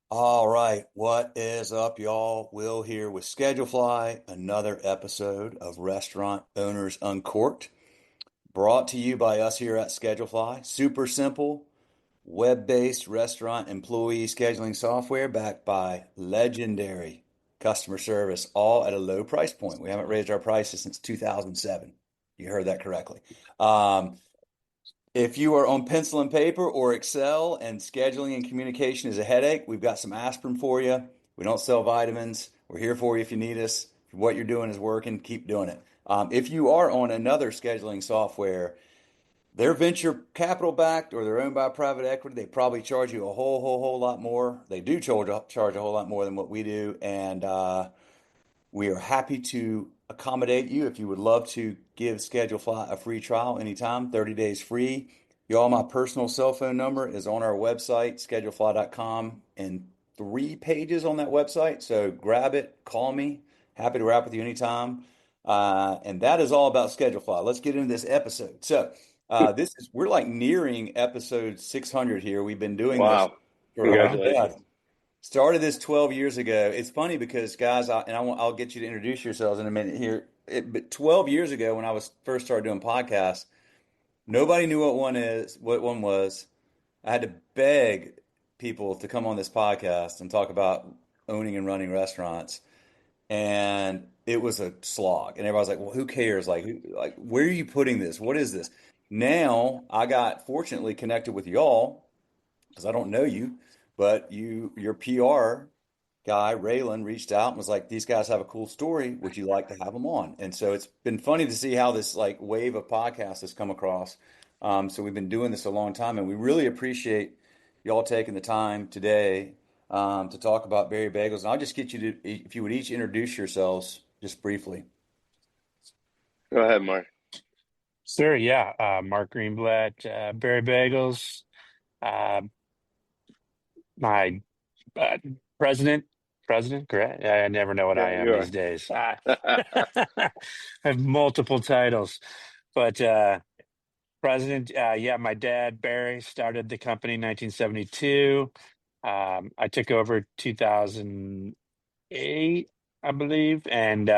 All right, what is up, y'all? Will here with Schedulefly, another episode of Restaurant Owners Uncorked, brought to you by us here at Schedulefly. Super simple, web-based restaurant employee scheduling software backed by legendary customer service, all at a low price point. We haven't raised our prices since 2007. You heard that correctly. Um, if you are on pencil and paper or Excel and scheduling and communication is a headache, we've got some aspirin for you. We don't sell vitamins. We're here for you if you need us. If what you're doing is working, keep doing it. If you are on another scheduling software, they're venture capital backed or they're owned by private equity. They probably charge you a whole lot more. They do charge a whole lot more than what we do, and we are happy to accommodate you if you would love to give Schedulefly a free trial anytime, 30 days free. Y'all, my personal cell phone number is on our website, schedulefly.com, and 3 pages on that website. So grab it, call me. Happy to wrap with you anytime. And that is all about Schedulefly. Let's get into this episode. So we're like nearing episode 600 here. We've been doing this Wow. for yeah, Congratulations. started this 12 years ago. It's funny because guys, I'll get you to introduce yourselves in a minute here. But 12 years ago, when I was first started doing podcasts, nobody knew what one was. I had to beg people to come on this podcast and talk about owning and running restaurants, and it was a slog. And everybody's like, "Well, who cares? Like, where are you putting this? What is this?" Now, I got fortunately connected with y'all because I don't know you, but your PR guy, Raylan, reached out and was like, "These guys have a cool story. Would you like to have them on?" And so it's been funny to see how this like wave of podcasts has come across. So we've been doing this a long time, and we really appreciate y'all taking the time today to talk about Barry Bagels. And I'll just get you to, if you would each introduce yourselves just briefly. Go ahead, Mark. Sure, yeah. Mark Greenblatt, Barry Bagels, uh, my uh, president, correct? I never know what Yeah, I am you these days. I have multiple titles, but president, yeah, my dad, Barry, started the company in 1972. I took over 2008, I believe, and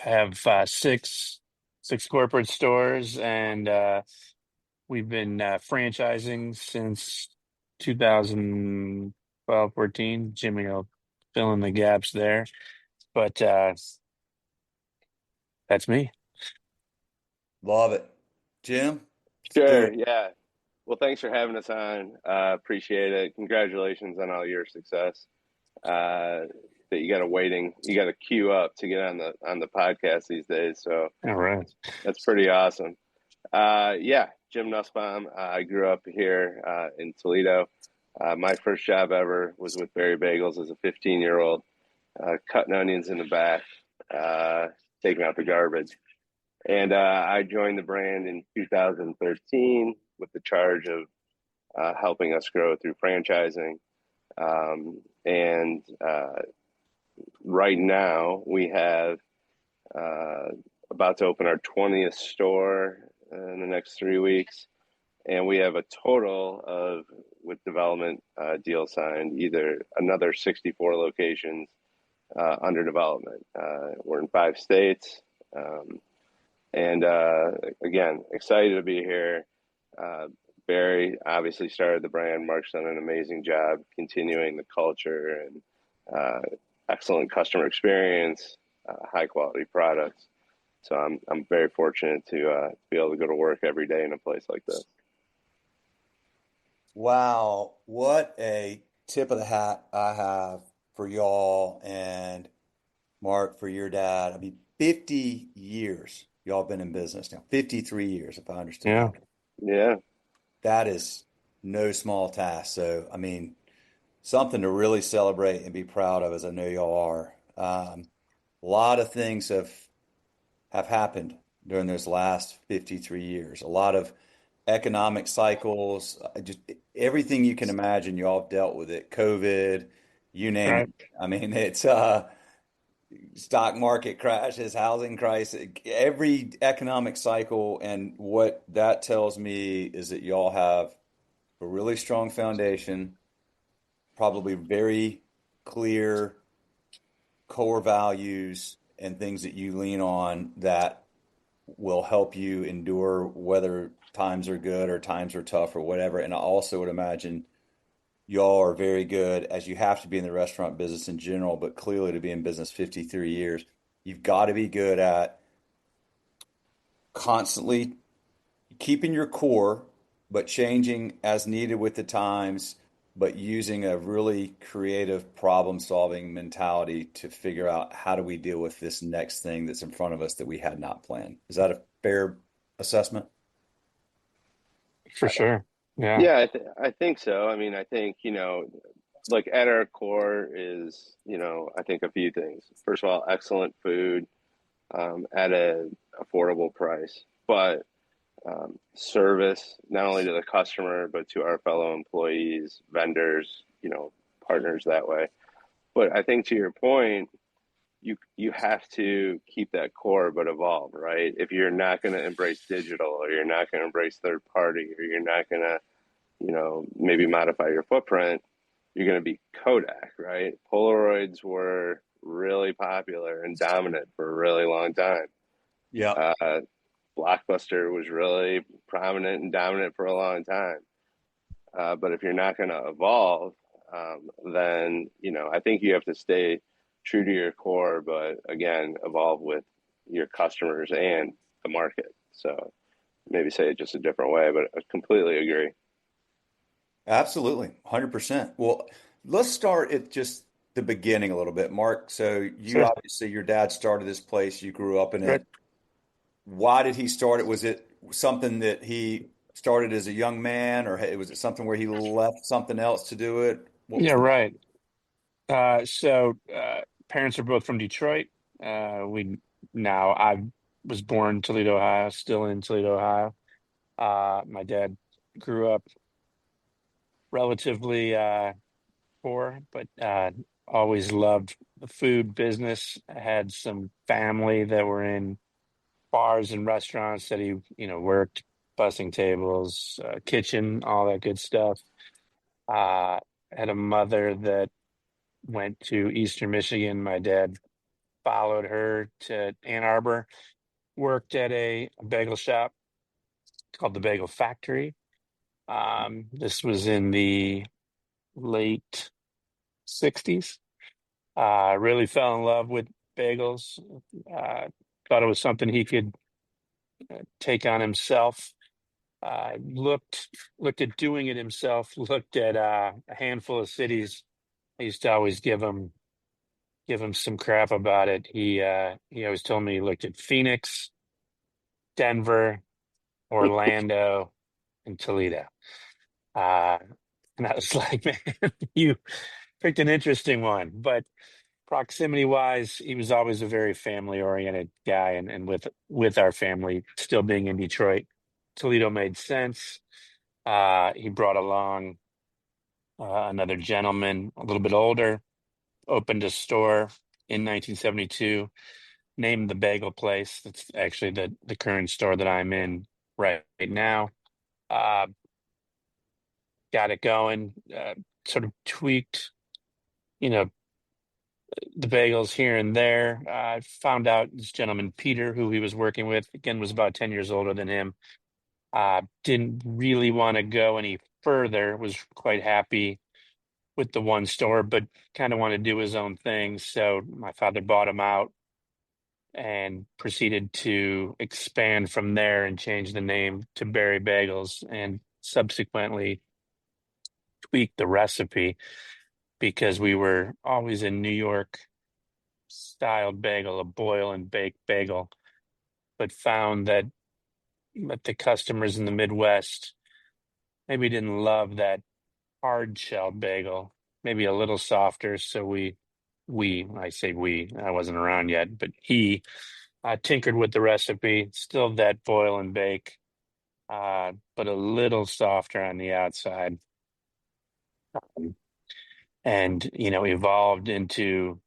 have six corporate stores, and we've been franchising since 2012, 14. Jimmy will fill in the gaps there, but that's me. Love it, Jim. Let's do Sure. it. Yeah. Well, thanks for having us on. Appreciate it. Congratulations on all your success. That you got to queue up to get on the podcast these days. So All right. that's pretty awesome. Yeah, Jim Nussbaum. I grew up here in Toledo. My first job ever was with Barry Bagels as a 15-year-old, cutting onions in the back, uh, taking out the garbage. And I joined the brand in 2013 with the charge of helping us grow through franchising. And right now we have uh, about to open our 20th store in the next 3 weeks. And we have a total of, with development deal signed, either another 64 locations under development. We're in 5 states. And again, excited to be here. Uh, Barry obviously started the brand. Mark's done an amazing job continuing the culture and excellent customer experience, high quality products. So I'm very fortunate to be able to go to work every day in a place like this. Wow, what a tip of the hat I have for y'all and Mark for your dad. I mean, 50 years y'all been in business now. 53 years, if I understood Yeah. that. Yeah. That is no small task. So, I mean, something to really celebrate and be proud of, as I know y'all are. A lot of things have happened during those last 53 years. A lot of economic cycles, just everything you can imagine, y'all have dealt with it. COVID, you name it. Right. I mean, it's stock market crashes, housing crisis, every economic cycle. And what that tells me is that y'all have a really strong foundation. probably very clear core values and things that you lean on that will help you endure whether times are good or times are tough or whatever. And I also would imagine y'all are very good, as you have to be in the restaurant business in general, but clearly to be in business 53 years, you've got to be good at constantly keeping your core, but changing as needed with the times, but using a really creative problem solving mentality to figure out how do we deal with this next thing that's in front of us that we had not planned. Is that a fair assessment? For sure. Yeah. Yeah, I think so. I mean, I think, like at our core is, I think a few things. First of all, excellent food at a affordable price, but service not only to the customer but to our fellow employees, vendors, partners that way. But I think to your point, you have to keep that core but evolve, right? If you're not going to embrace digital, or you're not going to embrace third party, or you're not going to, maybe modify your footprint, you're going to be Kodak, right? Polaroids were really popular and dominant for a really long time. Yeah. Blockbuster was really prominent and dominant for a long time. But if you're not going to evolve, then, I think you have to stay true to your core, but again, evolve with your customers and the market. So maybe say it just a different way, but I completely agree. Absolutely, 100%. Well, let's start at just the beginning a little bit, Mark. So you Sure. obviously, your dad started this place, you grew up in Right. it. Why did he start it? Was it something that he started as a young man, or was it something where he left something else to do it? What Yeah, was the? right. So parents are both from Detroit. We now I was born in Toledo, Ohio, still in Toledo, Ohio. My dad grew up relatively poor, but always loved the food business. I had some family that were in bars and restaurants that he, worked, bussing tables, kitchen, all that good stuff. Uh, had a mother that went to Eastern Michigan. My dad followed her to Ann Arbor, worked at a bagel shop called the Bagel Factory. This was in the late 60s. Really fell in love with bagels. Uh, Thought it was something he could take on himself. Looked at doing it himself. Looked at a handful of cities. I used to always give him some crap about it. He always told me he looked at Phoenix, Denver, Orlando, and Toledo. Uh, and I was like, man, you picked an interesting one. But proximity wise, he was always a very family oriented guy. And with our family still being in Detroit, Toledo made sense. He brought along another gentleman, a little bit older, opened a store in 1972, named the Bagel Place. That's actually the current store that I'm in right now. Uh, got it going, sort of tweaked, you know, the bagels here and there. I found out this gentleman, Peter, who he was working with, again, was about 10 years older than him. Didn't really want to go any further, was quite happy with the one store, but kind of wanted to do his own thing. So my father bought him out and proceeded to expand from there and change the name to Barry Bagels and subsequently tweak the recipe because we were always in New York styled bagel, a boil and bake bagel, but found that the customers in the Midwest maybe didn't love that hard shell bagel, maybe a little softer. So I say we, I wasn't around yet, but he tinkered with the recipe, still that boil and bake, but a little softer on the outside. And evolved into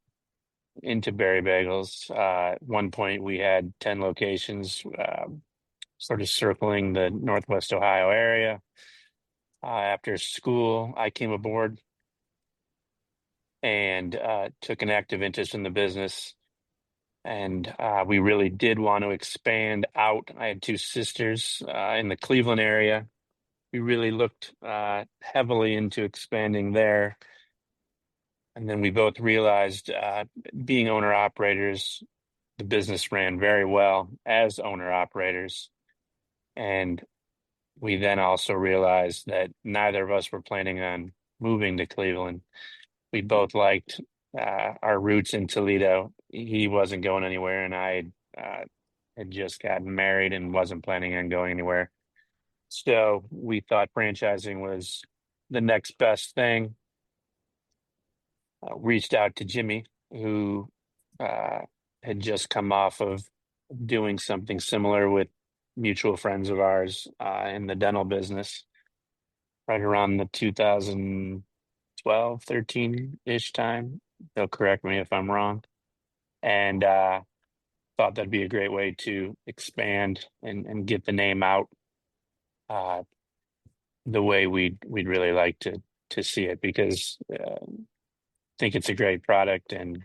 Berry Bagels. At one point, we had 10 locations, sort of circling the Northwest Ohio area. After school, I came aboard and took an active interest in the business. And we really did want to expand out. I had two sisters in the Cleveland area. We really looked heavily into expanding there. And then we both realized, being owner operators, the business ran very well as owner operators. And we then also realized that neither of us were planning on moving to Cleveland. We both liked our roots in Toledo. He wasn't going anywhere, and I had just gotten married and wasn't planning on going anywhere. So we thought franchising was the next best thing. Reached out to Jimmy, who had just come off of doing something similar with mutual friends of ours in the dental business right around the 2012, 13-ish time. They'll correct me if I'm wrong. And thought that'd be a great way to expand and get the name out the way we'd really like to see it, because I think it's a great product and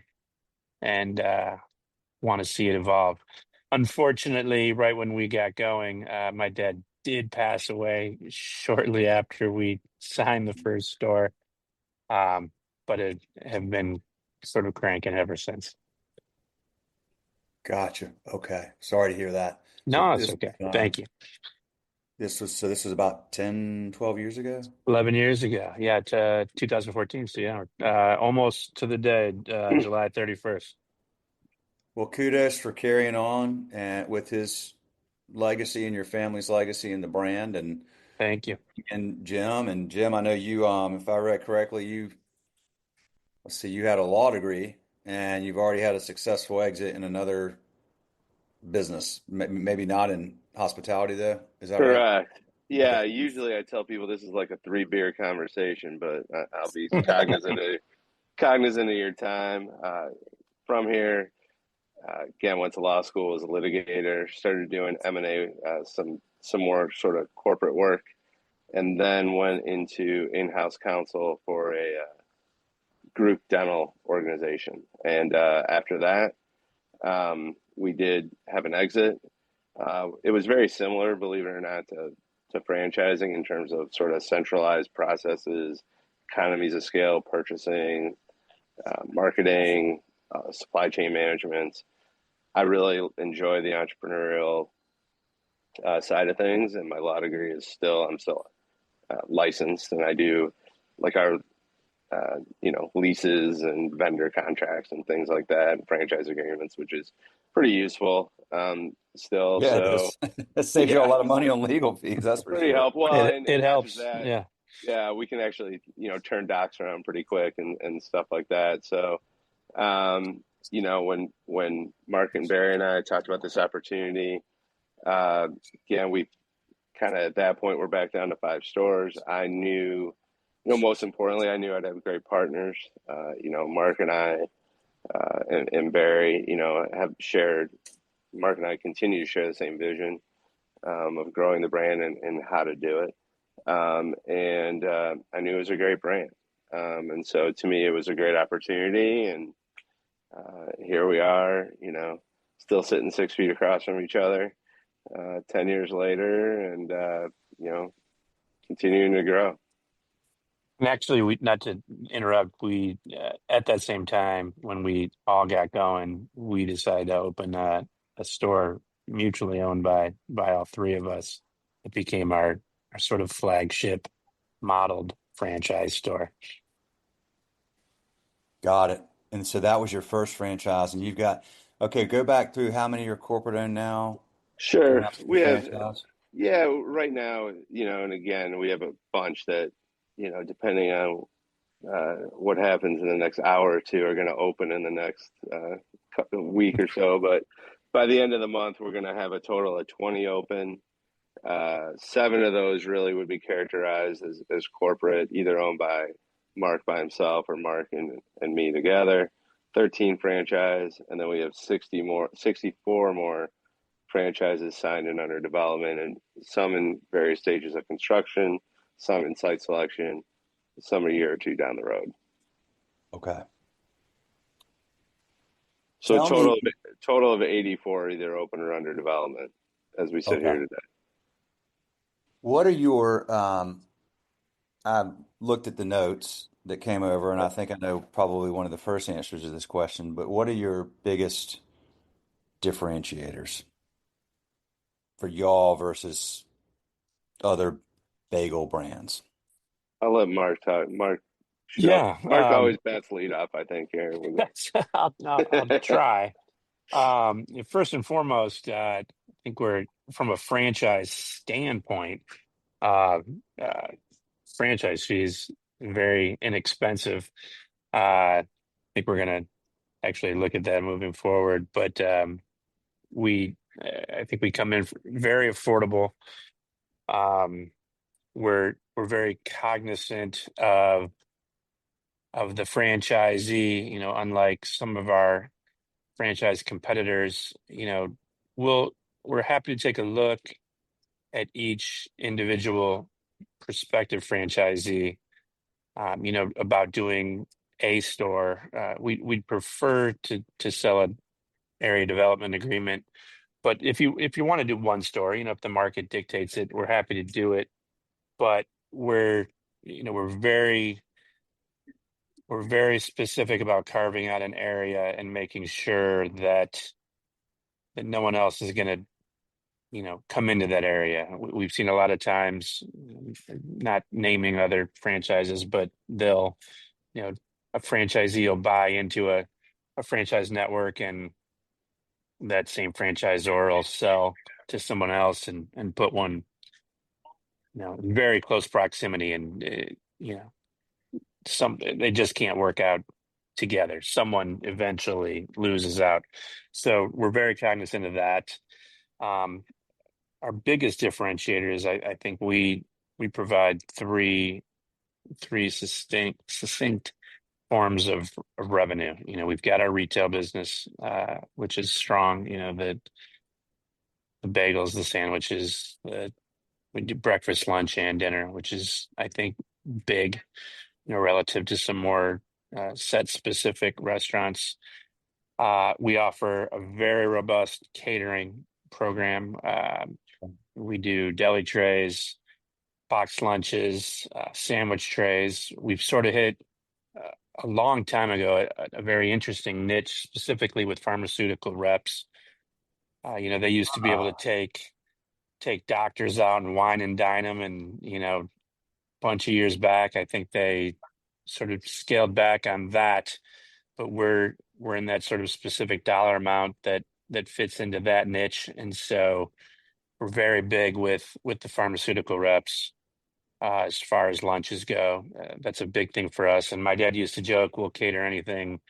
want to see it evolve. Unfortunately, right when we got going, my dad did pass away shortly after we signed the first store, but it have been sort of cranking ever since. Gotcha. Okay. Sorry to hear that. So No, it's okay. Thank you. this was about 10, 12 years ago. 11 years ago. Yeah, 2014. So yeah, almost to the day, July 31st. Well, kudos for carrying on and with his legacy and your family's legacy and the brand Thank you. and Jim, I know you if I read correctly, let's see, you had a law degree and you've already had a successful exit in another business. Maybe not in hospitality though. Is that right? Correct. Okay. Yeah, usually I tell people this is like a three-beer conversation, but I'll be cognizant of your time. From here, again, went to law school as a litigator, started doing M&A, some more sort of corporate work, and then went into in-house counsel for a group dental organization. And after that, we did have an exit. It was very similar, believe it or not, to franchising in terms of sort of centralized processes, economies of scale, purchasing, marketing, supply chain management. I really enjoy the entrepreneurial side of things, and my law degree is I'm still licensed, and I do like our leases and vendor contracts and things like that, and franchise agreements, which is pretty useful still. Yeah, So that saves you a yeah, lot of money on legal fees, that's for pretty sure. helpful. Well, It and not just helps. that, Yeah. yeah, we can actually, turn docs around pretty quick and stuff like that. So, when Mark and Barry and I talked about this opportunity, again, we kind of at that point we're back down to 5 stores. I knew, most importantly, I knew I'd have great partners. Mark and I and Barry, have shared. Mark and I continue to share the same vision of growing the brand and how to do it. And I knew it was a great brand. And so to me, it was a great opportunity. And here we are, still sitting 6 feet across from each other 10 years later and, continuing to grow. And actually, we, not to interrupt, we at that same time when we all got going, we decided to open a store mutually owned by all three of us. It became our sort of flagship modeled franchise store. Got it. And so that was your first franchise, and okay, go back through how many are corporate owned now and Sure. how many We have, franchise? yeah, right now, and again, we have a bunch that, depending on what happens in the next hour or two, are going to open in the next week or so. But by the end of the month, we're going to have a total of 20 open. 7 of those really would be characterized as corporate, either owned by Mark by himself or Mark and me together. 13 franchise, and then we have 64 more franchises signed and under development, and some in various stages of construction, some in site selection, some a year or two down the road. Okay. So Tell me, total of 84 either open or under development as we sit okay, here today. what are your, I looked at the notes that came over, and I think I know probably one of the first answers to this question, but what are your biggest differentiators for y'all versus other bagel brands? I'll let Mark talk. Yeah. Mark always bats lead off, I think, here. I'll try. First and foremost, I think we're from a franchise standpoint, uh, uh, franchise fees very inexpensive. I think we're going to actually look at that moving forward, but I think we come in very affordable. Um, we're very cognizant of the franchisee. Unlike some of our franchise competitors, we'll we're happy to take a look at each individual prospective franchisee, about doing a store. We'd prefer to sell an area development agreement, but if you want to do one store, if the market dictates it, we're happy to do it. But we're you know we're very specific about carving out an area and making sure that no one else is going to come into that area. We've seen a lot of times, not naming other franchises, but they'll, you know, a franchisee will buy into a franchise network, and that same franchisor will sell to someone else and put one, in very close proximity, and they just can't work out together. Someone eventually loses out. So we're very cognizant of that. Um, our biggest differentiator is I think we provide three succinct forms of revenue. We've got our retail business, which is strong. The bagels, the sandwiches, we do breakfast, lunch, and dinner, which is, I think, big, relative to some more set specific restaurants. We offer a very robust catering program. We do deli trays, box lunches, sandwich trays. We've sort of hit uh, a long time ago a very interesting niche, specifically with pharmaceutical reps. They used to be able to take doctors out and wine and dine them, and a bunch of years back, I think they sort of scaled back on that. But we're in that sort of specific dollar amount that fits into that niche, and so we're very big with the pharmaceutical reps. As far as lunches go, that's a big thing for us. And my dad used to joke, we'll cater anything,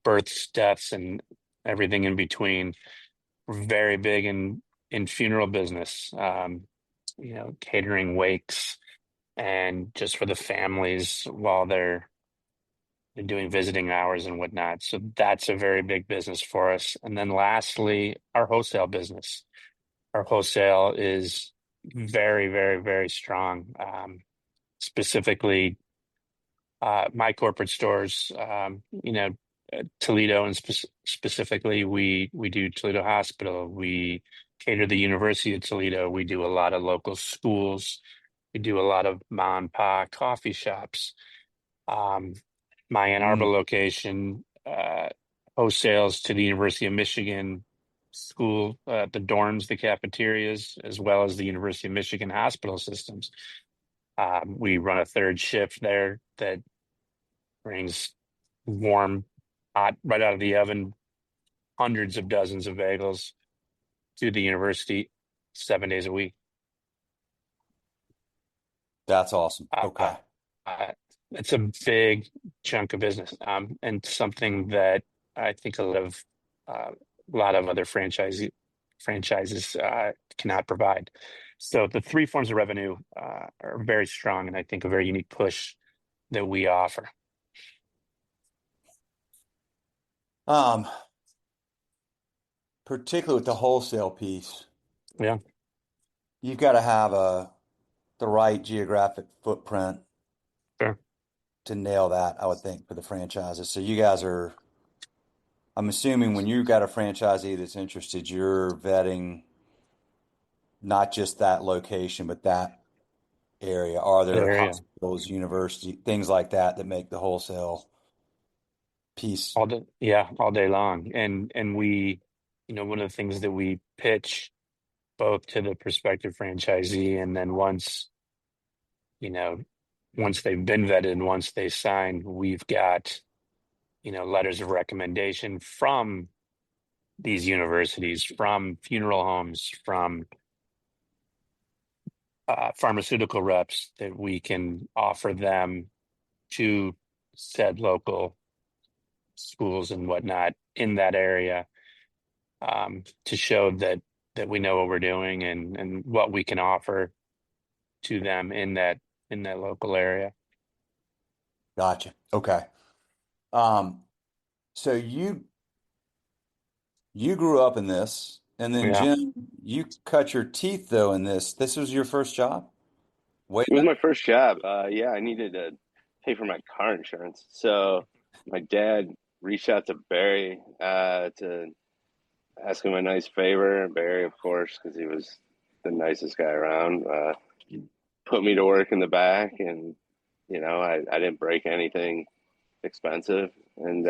births, deaths, and everything in between. We're very big in funeral business, catering wakes and just for the families while they're doing visiting hours and whatnot. So that's a very big business for us. And then lastly, our wholesale business. Our wholesale is very, very, very strong. Specifically, my corporate stores, Toledo, and specifically, we do Toledo Hospital. We cater the University of Toledo. We do a lot of local schools. We do a lot of mom and pop coffee shops. Um, my Ann Arbor Mm, location wholesales to the University of Michigan school, the dorms, the cafeterias, as well as the University of Michigan hospital systems. We run a third shift there that brings warm, hot, right out of the oven, hundreds of dozens of bagels to the university 7 days a week. that's awesome. Uh, Okay. uh, it's a big chunk of business, and something that I think a lot of other franchises cannot provide. So the three forms of revenue are very strong, and I think a very unique push that we offer. Um, Particularly with the wholesale piece, Yeah, you've got to have the right geographic footprint sure. to nail that, I would think, for the franchises. So you guys are, I'm assuming when you've got a franchisee that's interested, you're vetting not just that location, but that area. Are there area hospitals, university, things like that that make the wholesale piece? all day, yeah, all day long. And we, one of the things that we pitch both to the prospective franchisee, and then you know, once they've been vetted and once they sign, we've got, letters of recommendation from these universities, from funeral homes, from pharmaceutical reps that we can offer them to said local schools and whatnot in that area, to show that we know what we're doing and what we can offer to them in that local area. Gotcha. Okay. Um, so you grew up in this, and then Yeah. Jim, you cut your teeth though in this. This was your first job? Way It was back? my first job. Yeah, I needed to pay for my car insurance. So my dad reached out to Barry to ask him a nice favor. Barry, of course, because he was the nicest guy around, put me to work in the back. And, I didn't break anything expensive. And,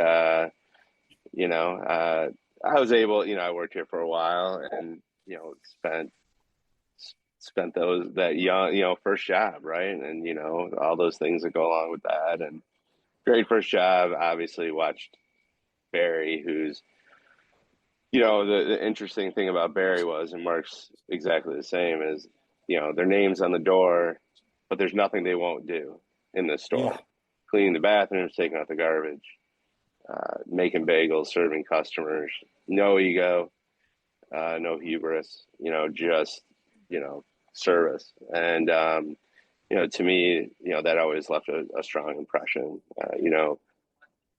I was able, I worked here for a while and, spent that young, first job, right? And all those things that go along with that. And great first job. Obviously, watched Barry, who's the interesting thing about Barry was, and Mark's exactly the same, is their name's on the door, but there's nothing they won't do in the Yeah. store. Cleaning the bathrooms, taking out the garbage, making bagels, serving customers. No ego, no hubris. Just service. And to me, that always left a strong impression.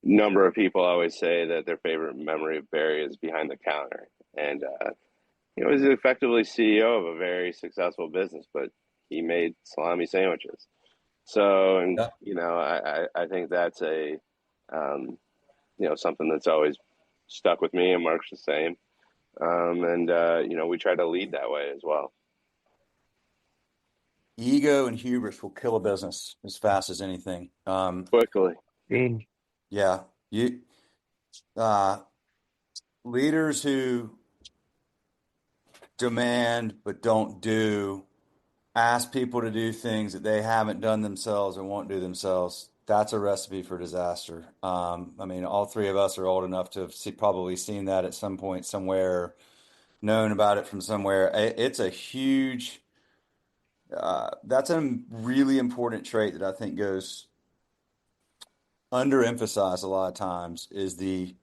Number of people always say that their favorite memory of Barry is behind the counter. And, he's effectively CEO of a very successful business, but he made salami sandwiches. So, and, Yeah. I think that's something that's always stuck with me, and Mark's the same. We try to lead that way as well. Ego and hubris will kill a business as fast as anything. Quickly. Mm. Yeah. You uh leaders who demand but don't do, ask people to do things that they haven't done themselves and won't do themselves. That's a recipe for disaster. I mean, all three of us are old enough to have probably seen that at some point somewhere, known about it from somewhere. It's a huge, that's a really important trait that I think goes underemphasized a lot of times is the,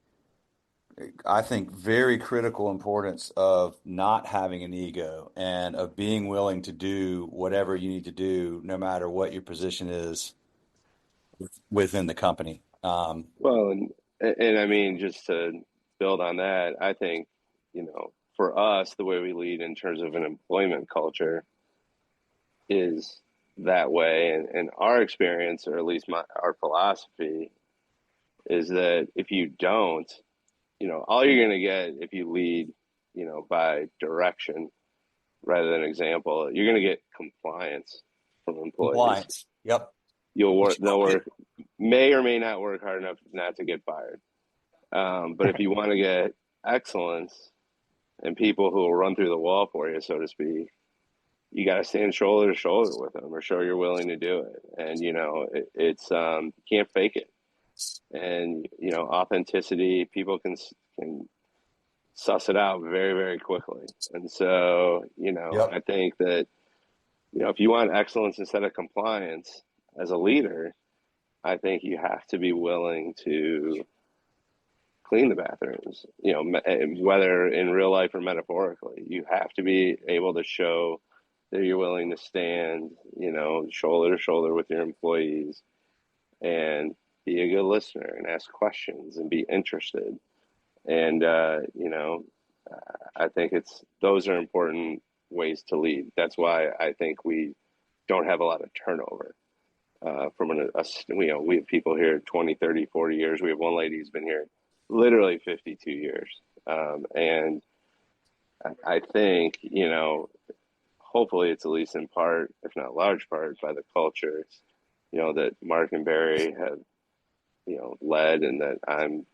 I think, very critical importance of not having an ego and of being willing to do whatever you need to do, no matter what your position is within the company. Well, and I mean, just to build on that, I think, for us, the way we lead in terms of an employment culture is that way. And our experience, or at least our philosophy, is that if you don't, all you're going to get if you lead, by direction rather than example, you're going to get compliance from employees. Compliance. Yep. You'll Which work, you they'll won't work, may or may not work hard enough not to get fired. But if you want to get excellence and people who will run through the wall for you, so to speak, you got to stand shoulder to shoulder with them or show you're willing to do it. And, it's, you can't fake it. And, authenticity, people can suss it out very, very quickly. And so, Yep. I think that, if you want excellence instead of compliance as a leader, I think you have to be willing to clean the bathrooms, whether in real life or metaphorically. You have to be able to show that you're willing to stand, shoulder to shoulder with your employees and be a good listener and ask questions and be interested. And, I think those are important ways to lead. That's why I think we don't have a lot of turnover. from we have people here 20, 30, 40 years. We have one lady who's been here literally 52 years. And I think, hopefully it's at least in part, if not large part, by the culture, that Mark and Barry have, led, and that I'm,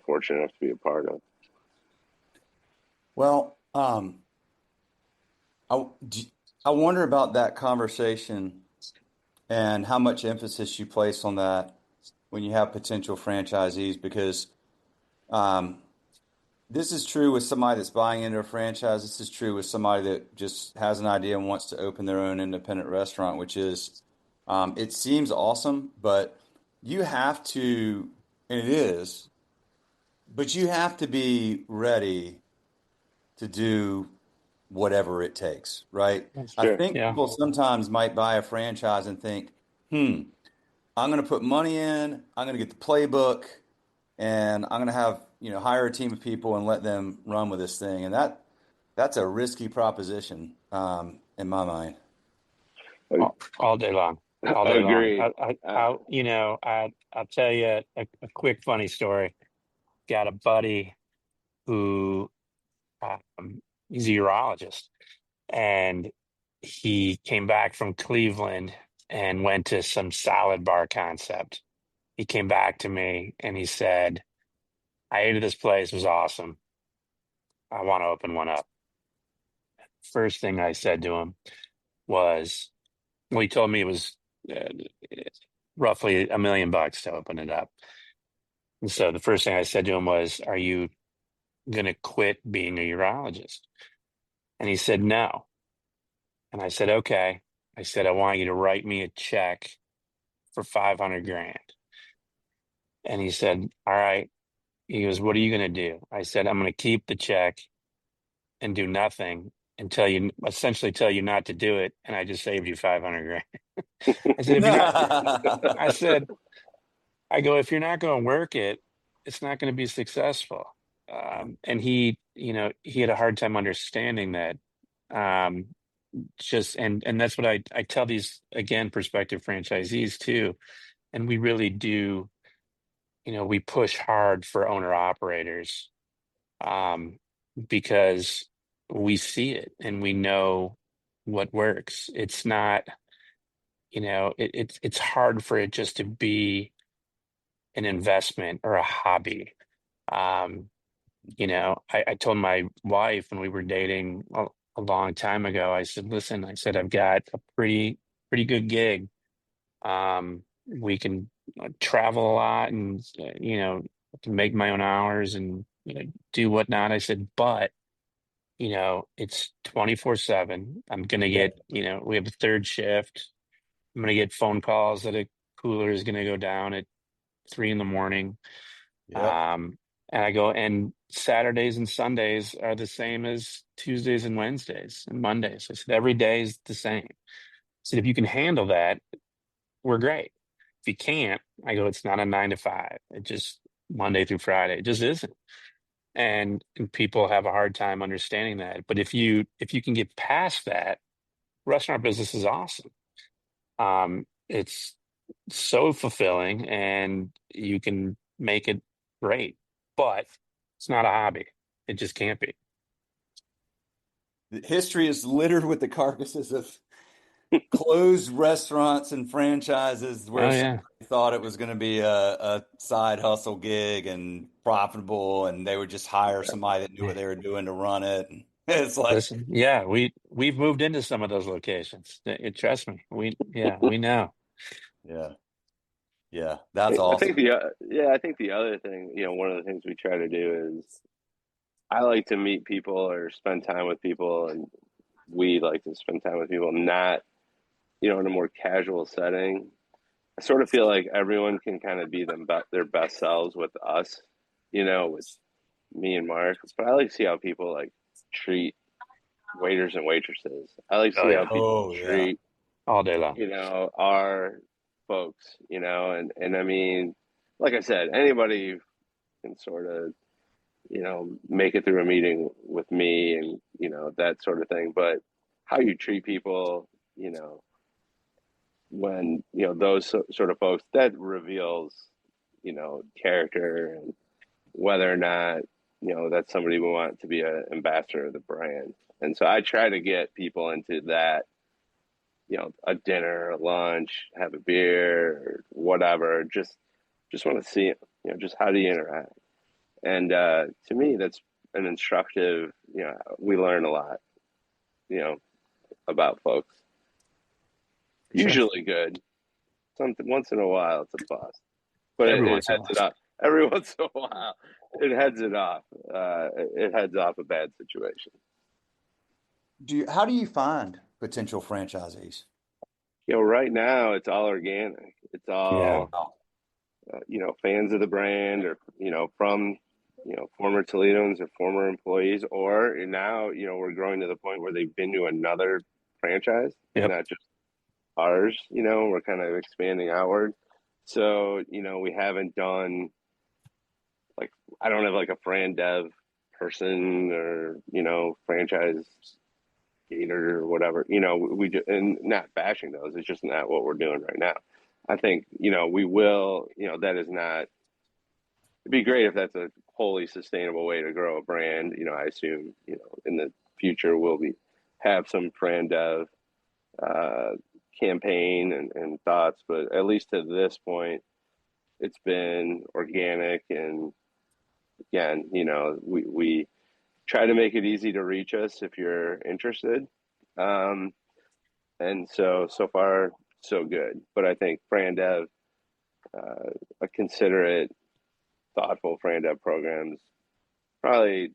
fortunate enough to be a part of. Well, I, I wonder about that conversation and how much emphasis you place on that when you have potential franchisees, because um, this is true with somebody that's buying into a franchise. This is true with somebody that just has an idea and wants to open their own independent restaurant, which is, it seems awesome, but you have to, and it is, but you have to be ready to do whatever it takes, right? That's I true. think Yeah. people sometimes might buy a franchise and think, I'm going to put money in, I'm going to get the playbook, and I'm going to have, hire a team of people and let them run with this thing. And that's a risky proposition, in my mind. All day long, all day long. Agreed. I'll tell you a quick funny story. Got a buddy who he's a urologist, and he came back from Cleveland and went to some salad bar concept. He came back to me and he said, I ate at this place, it was awesome. I want to open one up. First thing I said to him was, well, he told me it was uh, roughly $1 million to open it up. And so the first thing I said to him was, are you going to quit being a urologist? And he said, no. And I said, okay. I said, I want you to write me a check for 500 grand. And he said, all right. He goes, what are you going to do? I said, I'm going to keep the check and do nothing until you essentially tell you not to do it. And I just saved you 500 grand. I said, if you're not, I said, if you're not going to work it, it's not going to be successful. And he had a hard time understanding that. Um, and that's what I tell these, again, prospective franchisees too. And we really do, we push hard for owner operators, um, because we see it and we know what works. It's not, it's hard for it just to be an investment or a hobby. Um, I told my wife when we were dating a long time ago, I said, listen, I said, I've got a pretty good gig. We can travel a lot and, can make my own hours and, do whatnot. I said, but, it's 24/7. I'm going to Yeah. get, we have a third shift. I'm going to get phone calls that a cooler is going to go down at 3 in the morning. Yep. Um, and I go, and Saturdays and Sundays are the same as Tuesdays and Wednesdays and Mondays. I said, every day is the same. I said, if you can handle that, we're great. If you can't, I go, it's not a 9 to 5. It just Monday through Friday. It just isn't. And people have a hard time understanding that. But if you can get past that, restaurant business is awesome. It's so fulfilling and you can make it great, but it's not a hobby. It just can't be. History is littered with the carcasses of closed restaurants and franchises where Oh yeah. somebody thought it was going to be a side hustle gig and profitable, and they would just hire somebody that knew what they were doing to run it. And it's like, Listen, yeah, we've moved into some of those locations. Trust me. We know. yeah, yeah, that's I think awesome. I think the other thing, one of the things we try to do is I like to meet people or spend time with people, and we like to spend time with people, not, in a more casual setting. I sort of feel like everyone can kind of be their best selves with us, with me and Mark. But I like to see how people like treat waiters and waitresses. I like to Oh see how yeah. people Oh yeah, treat, All day long. our folks, and I mean, like I said, anybody can sort of, make it through a meeting with me and, that sort of thing. But how you treat people, when, those sort of folks, that reveals, character and whether or not, that's somebody we want to be an ambassador of the brand. And so I try to get people into that, a dinner, a lunch, have a beer, or whatever. Just want to see it. Just how do you interact? And to me, that's an instructive. We learn a lot. About folks. Sure. Usually good. Something once in a while it's a bust, but Every it once in a heads it while. off. Every once in a while, it heads it off. It heads off a bad situation. How do you find potential franchisees? Right now it's all organic. It's Yeah. all fans of the brand, or from former Toledoans or former employees, or now we're growing to the point where they've been to another franchise, Yep. not just ours. We're kind of expanding outward. So we haven't done, like, I don't have like a fran dev person, or franchise gator or whatever. We do, and not bashing those. It's just not what we're doing right now. I think we will. That is not. It'd be great if that's a wholly sustainable way to grow a brand. I assume in the future we'll have some fran dev uh, campaign and thoughts, but at least to this point, it's been organic. And again, we try to make it easy to reach us if you're interested. Um, and so far, so good. But I think Fran Dev, a considerate, thoughtful Fran Dev programs, probably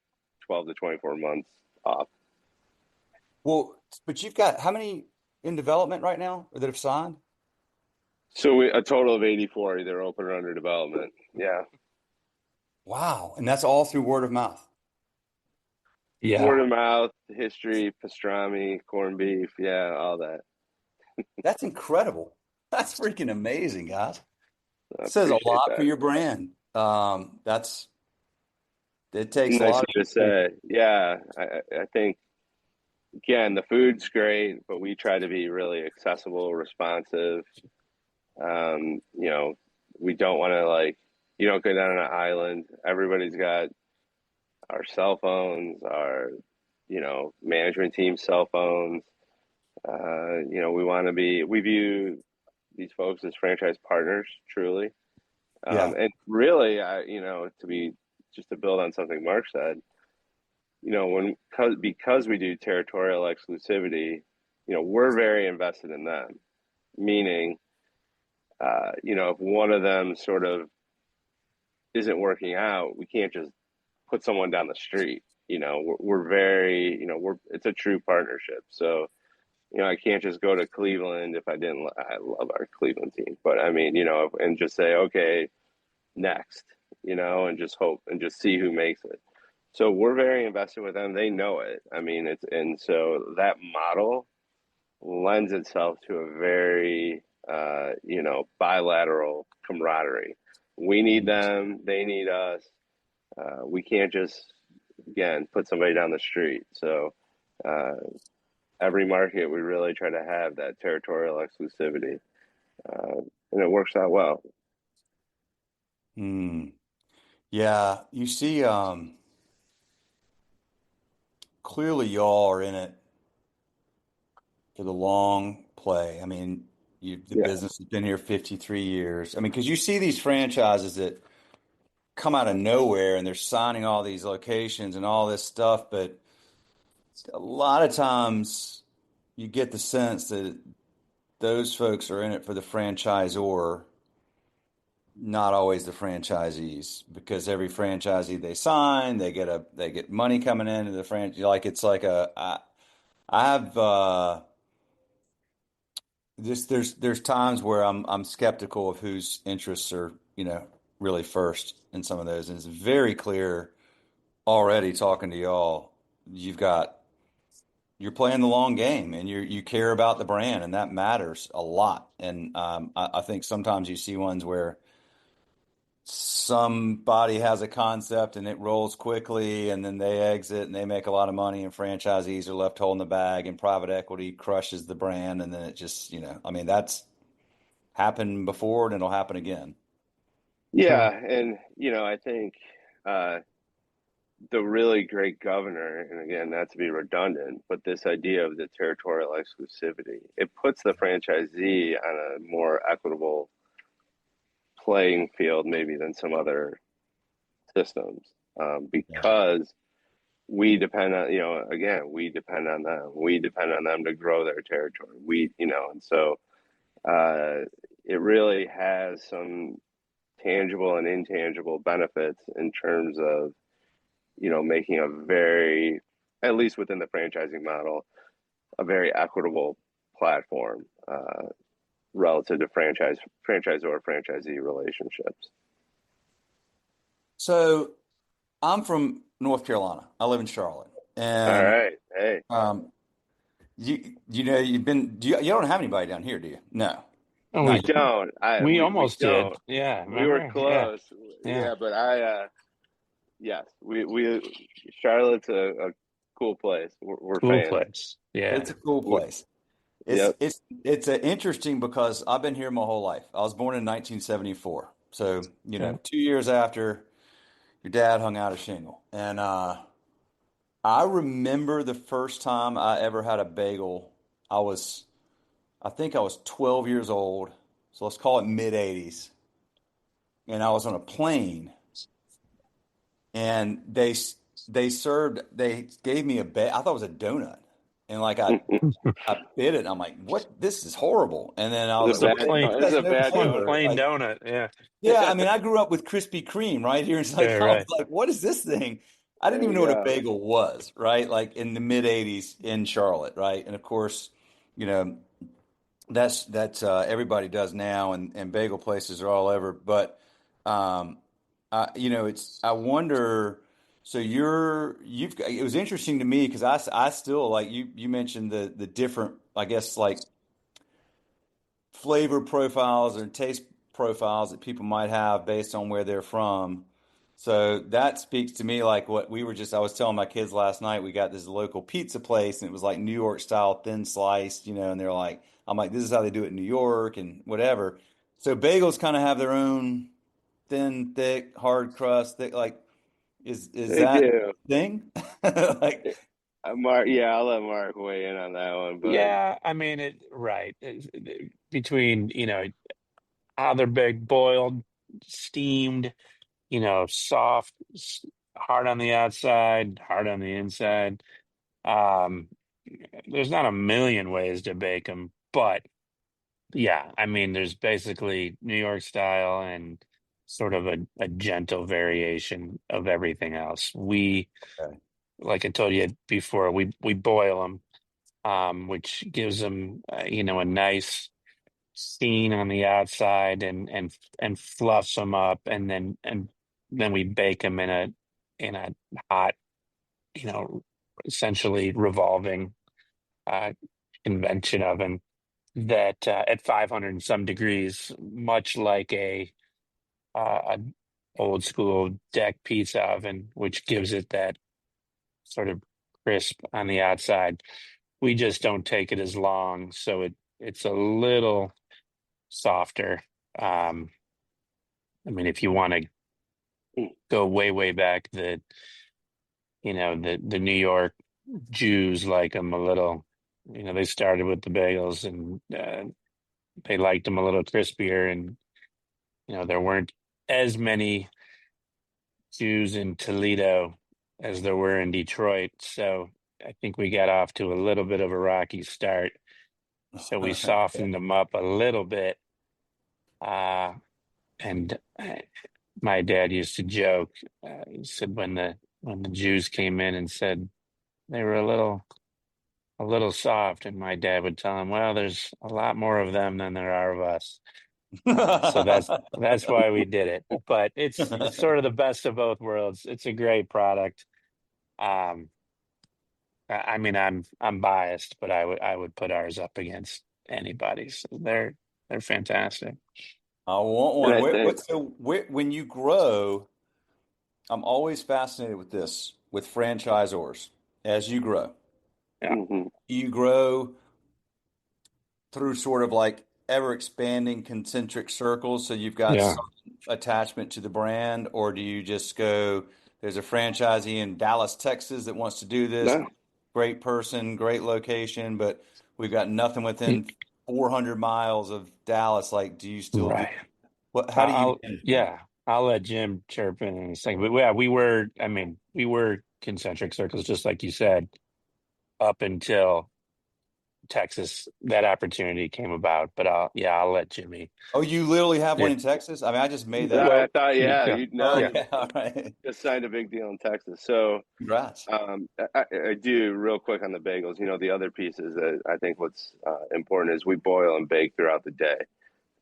12 to 24 months off. Well, but you've got how many in development right now or that have signed? So a total of 84 either open or under development. Yeah. Wow. And that's all through word of mouth. Word Yeah. of mouth, history, pastrami, corned beef. Yeah, all that. That's incredible. That's freaking amazing, guys. I Says a appreciate lot for that. your brand. It takes a Nice lot of of you to people. say. Yeah, I think, again, the food's great, but we try to be really accessible, responsive. We don't want to, like, you don't go down an island. Everybody's got our cell phones, our, management team cell phones. We view these folks as franchise partners, truly. Yeah. And really, just to build on something Mark said, because we do territorial exclusivity, we're very invested in them. Meaning, if one of them sort of isn't working out, we can't just put someone down the street. We're very, it's a true partnership. So, I can't just go to Cleveland if I love our Cleveland team, but I mean, and just say, okay, next, and just hope and just see who makes it. So we're very invested with them. They know it. I mean, and so that model lends itself to a very, bilateral camaraderie. We need them, they need us. We can't just, again, put somebody down the street. So uh, every market, we really try to have that territorial exclusivity, and it works out well. Hmm. Yeah. You see, clearly y'all are in it for the long play. I mean, the Yeah, business has been here 53 years. I mean, because you see these franchises that come out of nowhere and they're signing all these locations and all this stuff, but a lot of times you get the sense that those folks are in it for the franchisor, not always the franchisees, because every franchisee they sign, they get money coming into the franchise. Like it's like I have there's times where I'm skeptical of whose interests are, really first in some of those. And it's very clear already talking to y'all, you've got you're playing the long game and you care about the brand and that matters a lot. And I think sometimes you see ones where somebody has a concept and it rolls quickly and then they exit and they make a lot of money and franchisees are left holding the bag and private equity crushes the brand and then it just, I mean, happened before and it'll happen again. Yeah, Sure. and I think uh, the really great governor, and again, not to be redundant, but this idea of the territorial exclusivity, it puts the franchisee on a more equitable playing field maybe than some other systems, Yeah. because we depend on, again, we depend on them. We depend on them to grow their territory. And so it really has some tangible and intangible benefits in terms of, making a very, at least within the franchising model, a very equitable platform relative to franchisor franchisee relationships. So I'm from North Carolina. I live in Charlotte, All and right. Hey, um, you know you've been you don't have anybody down here, do you? No, And we not yet. don't. we We almost did. don't. Yeah, We were remember? Yeah, close. yeah. Yeah, but yes, we Charlotte's a cool place. We're Cool fans. place. Yeah. It's a cool We, place. It's yep. it's it's interesting because I've been here my whole life. I was born in 1974, so Okay. 2 years after your dad hung out a shingle, and I remember the first time I ever had a bagel. I think I was 12 years old, so let's call it mid 80s, and I was on a plane, and they gave me I thought it was a donut, and like I bit it, and I'm like, what? This is horrible. And then I was It's a like, plain, It's there's a no bad flavor. plain donut. Like, donut. Yeah. yeah, I mean, I grew up with Krispy Kreme right here. It's like Yeah, I was right. like, what is this thing? I didn't There even you know what a go. bagel was, right? Like in the mid 80s in Charlotte, right? And of course, you know, that's everybody does now, and bagel places are all over. But um, it's I wonder. So it was interesting to me because I still like you mentioned the different, I guess, like flavor profiles or taste profiles that people might have based on where they're from. So that speaks to me like what I was telling my kids last night, we got this local pizza place and it was like New York style thin sliced, and they're like, I'm like, this is how they do it in New York and whatever. So bagels kind of have their own thin, thick, hard crust, thick, like is They that do. a thing? Like, Mark, yeah, I'll let Mark weigh in on that one, but Yeah, I mean right. Between, how they're baked, boiled, steamed, soft, hard on the outside, hard on the inside. Um, there's not a million ways to bake them, but yeah, I mean, there's basically New York style and sort of a gentle variation of everything else. okay. Like I told you before, we boil them, which gives them, a nice sheen on the outside and fluffs them up, and then we bake them in a hot, you know, essentially revolving uh, convention oven that at 500 and some degrees, much like a old school deck pizza oven, which gives it that sort of crisp on the outside. We just don't take it as long, so it's a little softer. Um, I mean, if you want to go way, way back, the New York Jews like them a little. They started with the bagels and they liked them a little crispier, and there weren't as many Jews in Toledo as there were in Detroit, so I think we got off to a little bit of a rocky start. So we softened them up a little bit, and my dad used to joke. He said when the Jews came in and said they were a little soft, and my dad would tell him, "Well, there's a lot more of them than there are of us." So that's why we did it. But it's sort of the best of both worlds. It's a great product. Um, I mean, I'm biased, but I would put ours up against anybody's. They're fantastic. I want and one. I think When you grow, I'm always fascinated with this, with franchisors. As Yeah. mhm. you grow through sort of like ever expanding concentric circles, so you've got Yeah. some attachment to the brand, or do you just go, there's a franchisee in Dallas, Texas that wants to do this, No, great person, great location, but we've got nothing Y- within 400 miles of Dallas. Like, do you still do Right. what? How do you manage that? Yeah, I'll let Jim chirp in a second. But yeah, we were concentric circles, just like you said, up until Texas, that opportunity came about. But I'll let Jimmy. Oh, you literally have one Yeah. in Texas? I mean, I just made that up. I Well, thought, yeah, yeah, you Oh, know, yeah, you okay. All right. just signed a big deal in Texas. So Congrats. I do real quick on the bagels. You know, the other piece is that I think what's important is we boil and bake throughout the day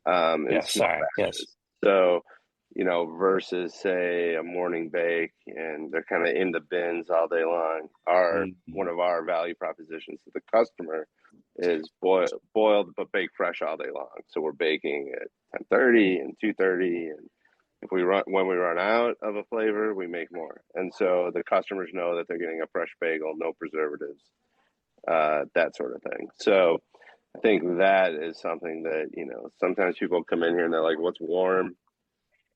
in yeah. small Sorry. Yes. batches. So, you know, versus say a morning bake and they're kind of in the bins all day long. One Mhm. of our value propositions to the customer is boiled but baked fresh all day long. So we're baking at 10:30 and 2:30, and if we run when we run out of a flavor, we make more. And so the customers know that they're getting a fresh bagel, no preservatives, that sort of thing. So I think that is something that, you know, sometimes people come in here and they're like, what's warm?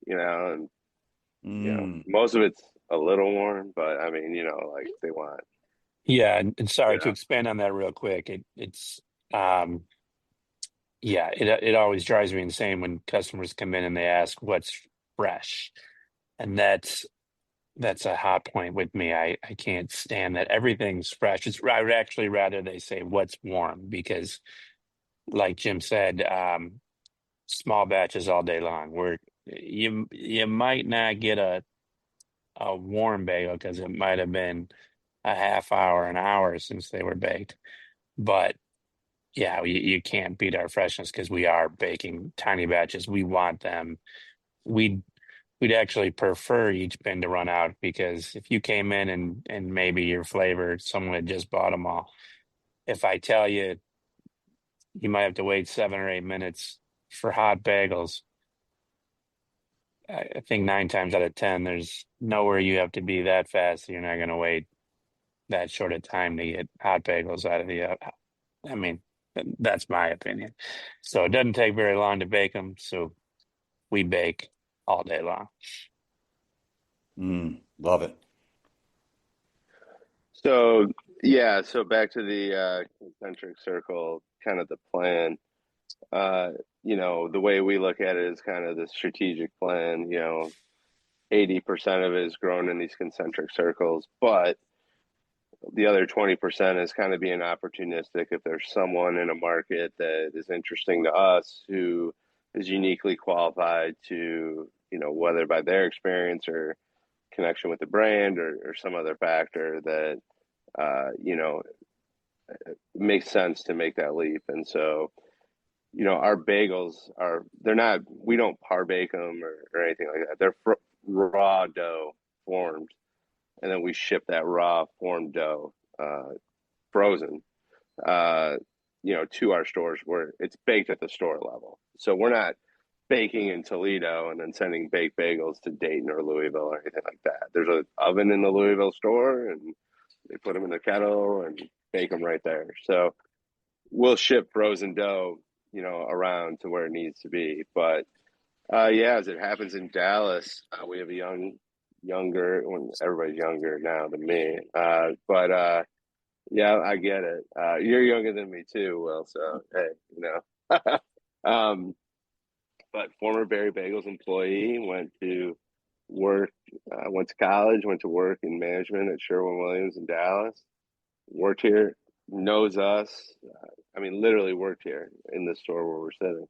You know, and, you know, Mm. most of it's a little warm, but I mean, you know, like they want, Yeah, and you sorry to know, expand on that real quick. Um, yeah, it always drives me insane when customers come in and they ask what's fresh, and that's a hot point with me. I can't stand that everything's fresh. I would actually rather they say what's warm because, like Jim said, small batches all day long. Where you might not get a warm bagel because it might have been a half hour, an hour since they were baked. But yeah, you can't beat our freshness because we are baking tiny batches. We want them. We'd we'd actually prefer each bin to run out because if you came in and maybe your flavor, someone had just bought them all. If I tell you you might have to wait 7 or 8 minutes for hot bagels, I think 9 times out of 10, there's nowhere you have to be that fast. You're not going to wait that short a time to get hot bagels out of the I mean, that's my opinion. So it doesn't take very long to bake them. So we bake all day long. Love it. so yeah, so back to the concentric circle, kind of the plan. Uh, you know, the way we look at it is kind of the strategic plan, you know, 80% of it is grown in these concentric circles, but the other 20% is kind of being opportunistic. If there's someone in a market that is interesting to us who is uniquely qualified to, you know, whether by their experience or connection with the brand or some other factor that, you know, makes sense to make that leap. And so, you know, our bagels they're not, we don't par bake them or anything like that. They're raw dough formed, and then we ship that raw formed dough, frozen, uh, you know, to our stores where it's baked at the store level. So we're not baking in Toledo and then sending baked bagels to Dayton or Louisville or anything like that. There's an oven in the Louisville store, and they put them in the kettle and bake them right there. So we'll ship frozen dough, you know, around to where it needs to be. But yeah, as it happens in Dallas, we have a younger, when everybody's younger now than me. But yeah, I get it. You're younger than me too, Will. So hey, you know. um, but former Barry Bagels employee work, went to college, went to work in management at Sherwin-Williams in Dallas. Worked here, knows us. I mean, literally worked here in the store where we're sitting.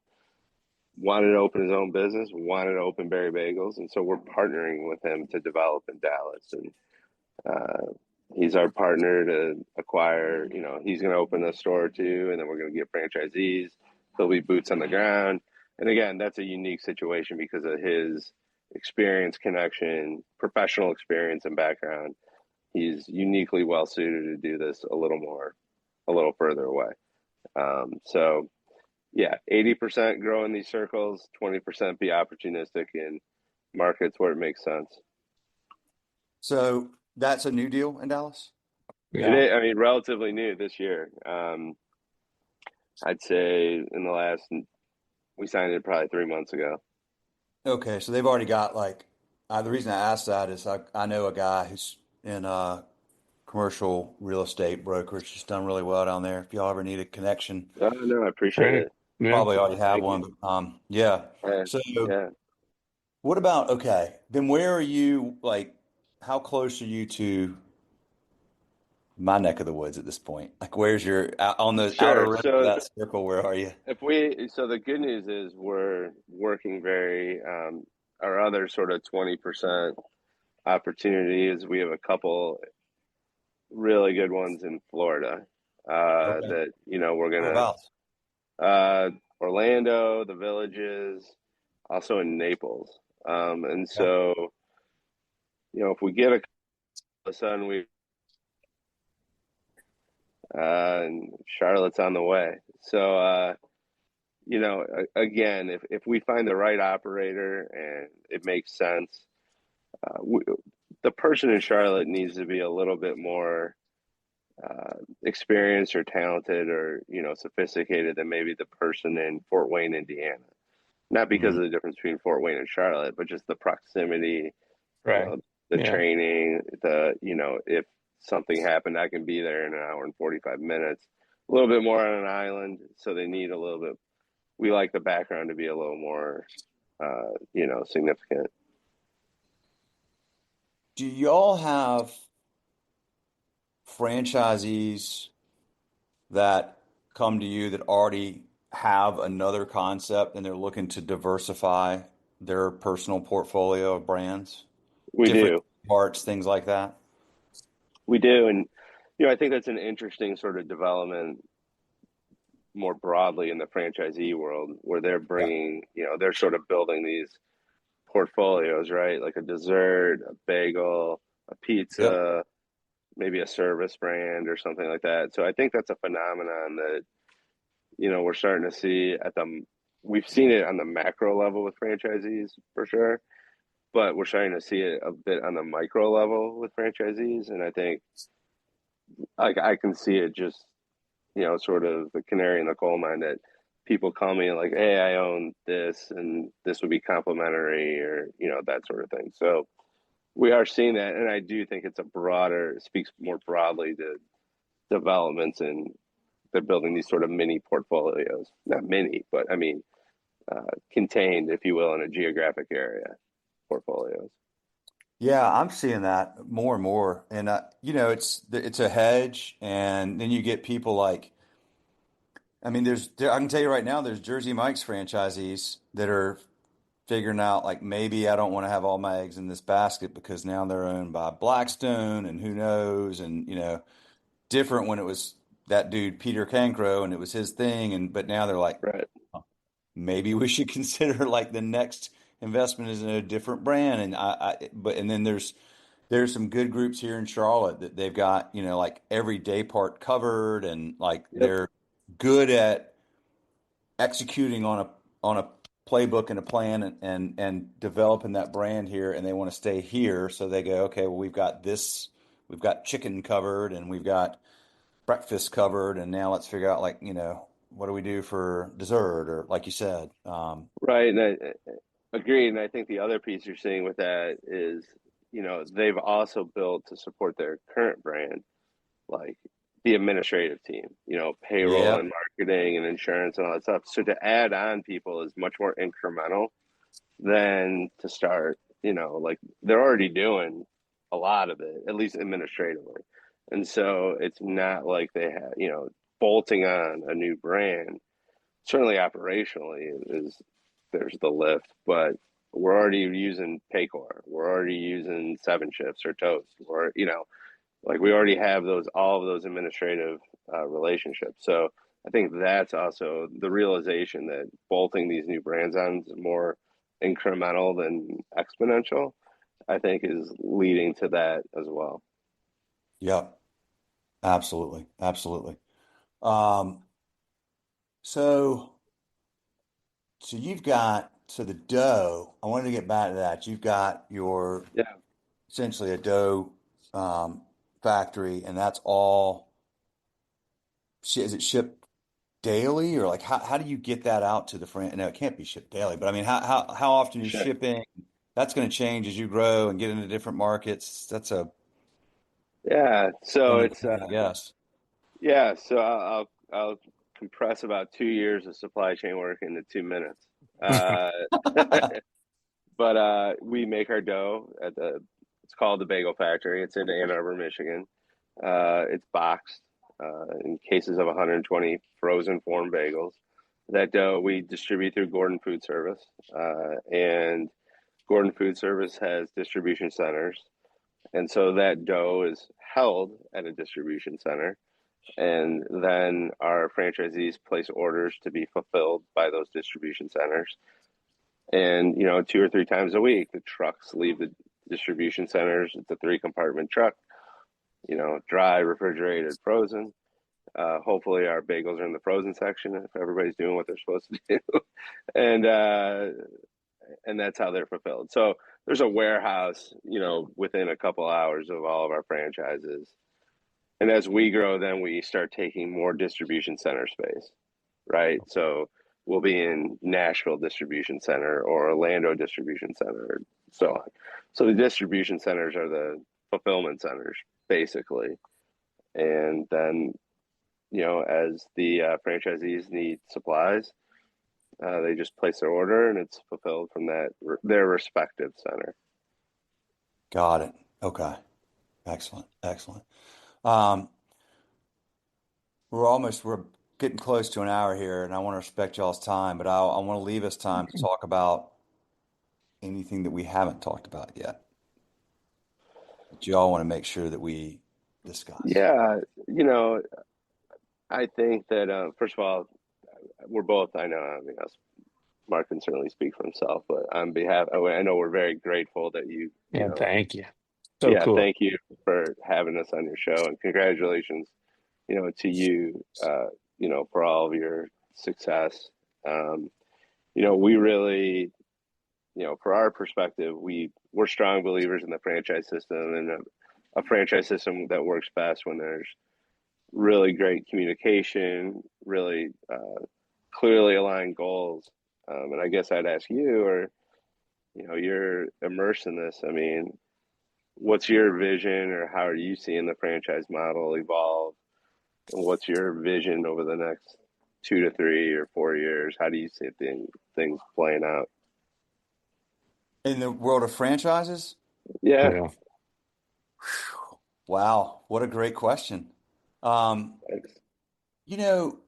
Wanted to open his own business, wanted to open Barry Bagels, and so we're partnering with him to develop in Dallas. And uh, he's our partner to acquire. You know, he's going to open a store or two, and then we're going to get franchisees. There'll be boots on the ground. And again, that's a unique situation because of his experience, connection, professional experience, and background. He's uniquely well suited to do this a little further away. So yeah, 80% grow in these circles, 20% be opportunistic in markets where it makes sense. So that's a new deal in Dallas? It Yeah. is, I mean, relatively new this year. I'd say in the last We signed it probably 3 months ago. Okay, so they've already got like the reason I asked that is I know a guy who's in commercial real estate brokerage. He's done really well down there. If y'all ever need a connection, Oh, no, I appreciate Great. it. Yeah. probably already have Thank you. one. But yeah. So Yeah. what about okay? Then where are you? Like, how close are you to my neck of the woods at this point? Like, where's your on the outer Sure. rim of that circle? Where are you? So the good news is we're working our other sort of 20% opportunity is we have a couple really good ones in Florida Okay. that, we're gonna Whereabouts? uh, Orlando, the Villages, also in Naples. And Yeah. so, if we get a sun, and Charlotte's on the way. So, again, if we find the right operator and it makes sense, the person in Charlotte needs to be a little bit more experienced or talented or sophisticated than maybe the person in Fort Wayne, Indiana. Not because Mhm. of the difference between Fort Wayne and Charlotte, but just the proximity, Right. the Yeah. training, if something happened, I can be there in an hour and 45 minutes. A little bit more on an island, so they need a little bit. We like the background to be a little more, significant. Do y'all have franchisees that come to you that already have another concept and they're looking to diversify their personal portfolio of brands, We different do, parts, things like that? we do, and I think that's an interesting sort of development more broadly in the franchisee world, where they're Yeah. bringing, they're sort of building these portfolios, right? Like a dessert, a bagel, a Yep. pizza, maybe a service brand or something like that. So I think that's a phenomenon that, we're starting to see we've seen it on the macro level with franchisees for sure, but we're starting to see it a bit on the micro level with franchisees. And I think like I can see it just, sort of the canary in the coal mine that people call me like, hey, I own this and this would be complimentary or, that sort of thing. So we are seeing that. And I do think it speaks more broadly to developments and they're building these sort of mini portfolios, not mini, but I mean, contained, if you will, in a geographic area portfolios. Yeah, I'm seeing that more and more. And it's a hedge and then you get people like I mean I can tell you right now there's Jersey Mike's franchisees that are figuring out like maybe I don't want to have all my eggs in this basket because now they're owned by Blackstone and who knows and different when it was that dude Peter Cancro and it was his thing and but now they're like Right. "Huh, maybe we should consider like the next investment is in a different brand and but and then there's some good groups here in Charlotte that they've got like every day part covered and like Yep. they're good at executing on a playbook and a plan and developing that brand here and they want to stay here so they go okay well we've got chicken covered and we've got breakfast covered and now let's figure out like what do we do for dessert or like you said Right. And I agree. And I think the other piece you're seeing with that is, they've also built to support their current brand, like the administrative team, payroll yeah and marketing and insurance and all that stuff. So to add on people is much more incremental than to start, like they're already doing a lot of it, at least administratively. And so it's not like they have, bolting on a new brand. Certainly operationally is there's the lift, but we're already using Paycor. We're already using Seven Shifts or Toast. Like we already have all of those administrative relationships. So I think that's also the realization that bolting these new brands on is more incremental than exponential. I think is leading to that as well. yeah absolutely um so you've got the dough. I wanted to get back to that. You've got your Yeah, essentially a dough um, factory, and that's all. Is it shipped? daily, or like how do you get that out to the friend? No, it can't be shipped daily, but I mean, how often you're Sure. shipping? That's going to change as you grow and get into different markets. That's a Yeah. So fill in it's for me, I guess. yeah. So I'll compress about 2 years of supply chain work into 2 minutes. Uh, but we make our dough at the. It's called the Bagel Factory. It's in Ann Arbor, Michigan. It's boxed in cases of 120 frozen form bagels. That dough we distribute through Gordon Food Service, and Gordon Food Service has distribution centers, and so that dough is held at a distribution center, and then our franchisees place orders to be fulfilled by those distribution centers. And 2 or 3 times a week, the trucks leave the distribution centers. It's a 3 compartment truck, dry, refrigerated, frozen. Hopefully, our bagels are in the frozen section if everybody's doing what they're supposed to do, and that's how they're fulfilled. So there's a warehouse, within a couple hours of all of our franchises. And as we grow, then we start taking more distribution center space, right? So we'll be in Nashville distribution center or Orlando distribution center, so on. So the distribution centers are the fulfillment centers, basically. And then, as the franchisees need supplies, they just place their order and it's fulfilled from their respective center. Got it. Okay. Excellent. Excellent. Um, we're getting close to an hour here, and I want to respect y'all's time, but I want to leave us time to talk about anything that we haven't talked about yet that y'all want to make sure that we discuss. Yeah, I think that first of all, we're both. I know. I mean, Mark can certainly speak for himself, but on behalf, I know we're very grateful that Yeah, thank you. So yeah, cool. thank you for having us on your show, and congratulations, to you, for all of your success. We really, for our perspective, we're strong believers in the franchise system, and a franchise system that works best when there's really great communication, really clearly aligned goals. And I guess I'd ask you, or you're immersed in this. I mean, what's your vision, or how are you seeing the franchise model evolve? And what's your vision over the next 2 to 3 or 4 years? How do you see things playing out? In the world of franchises? Yeah, Yeah. Wow, what a great question. Um, thanks. you know,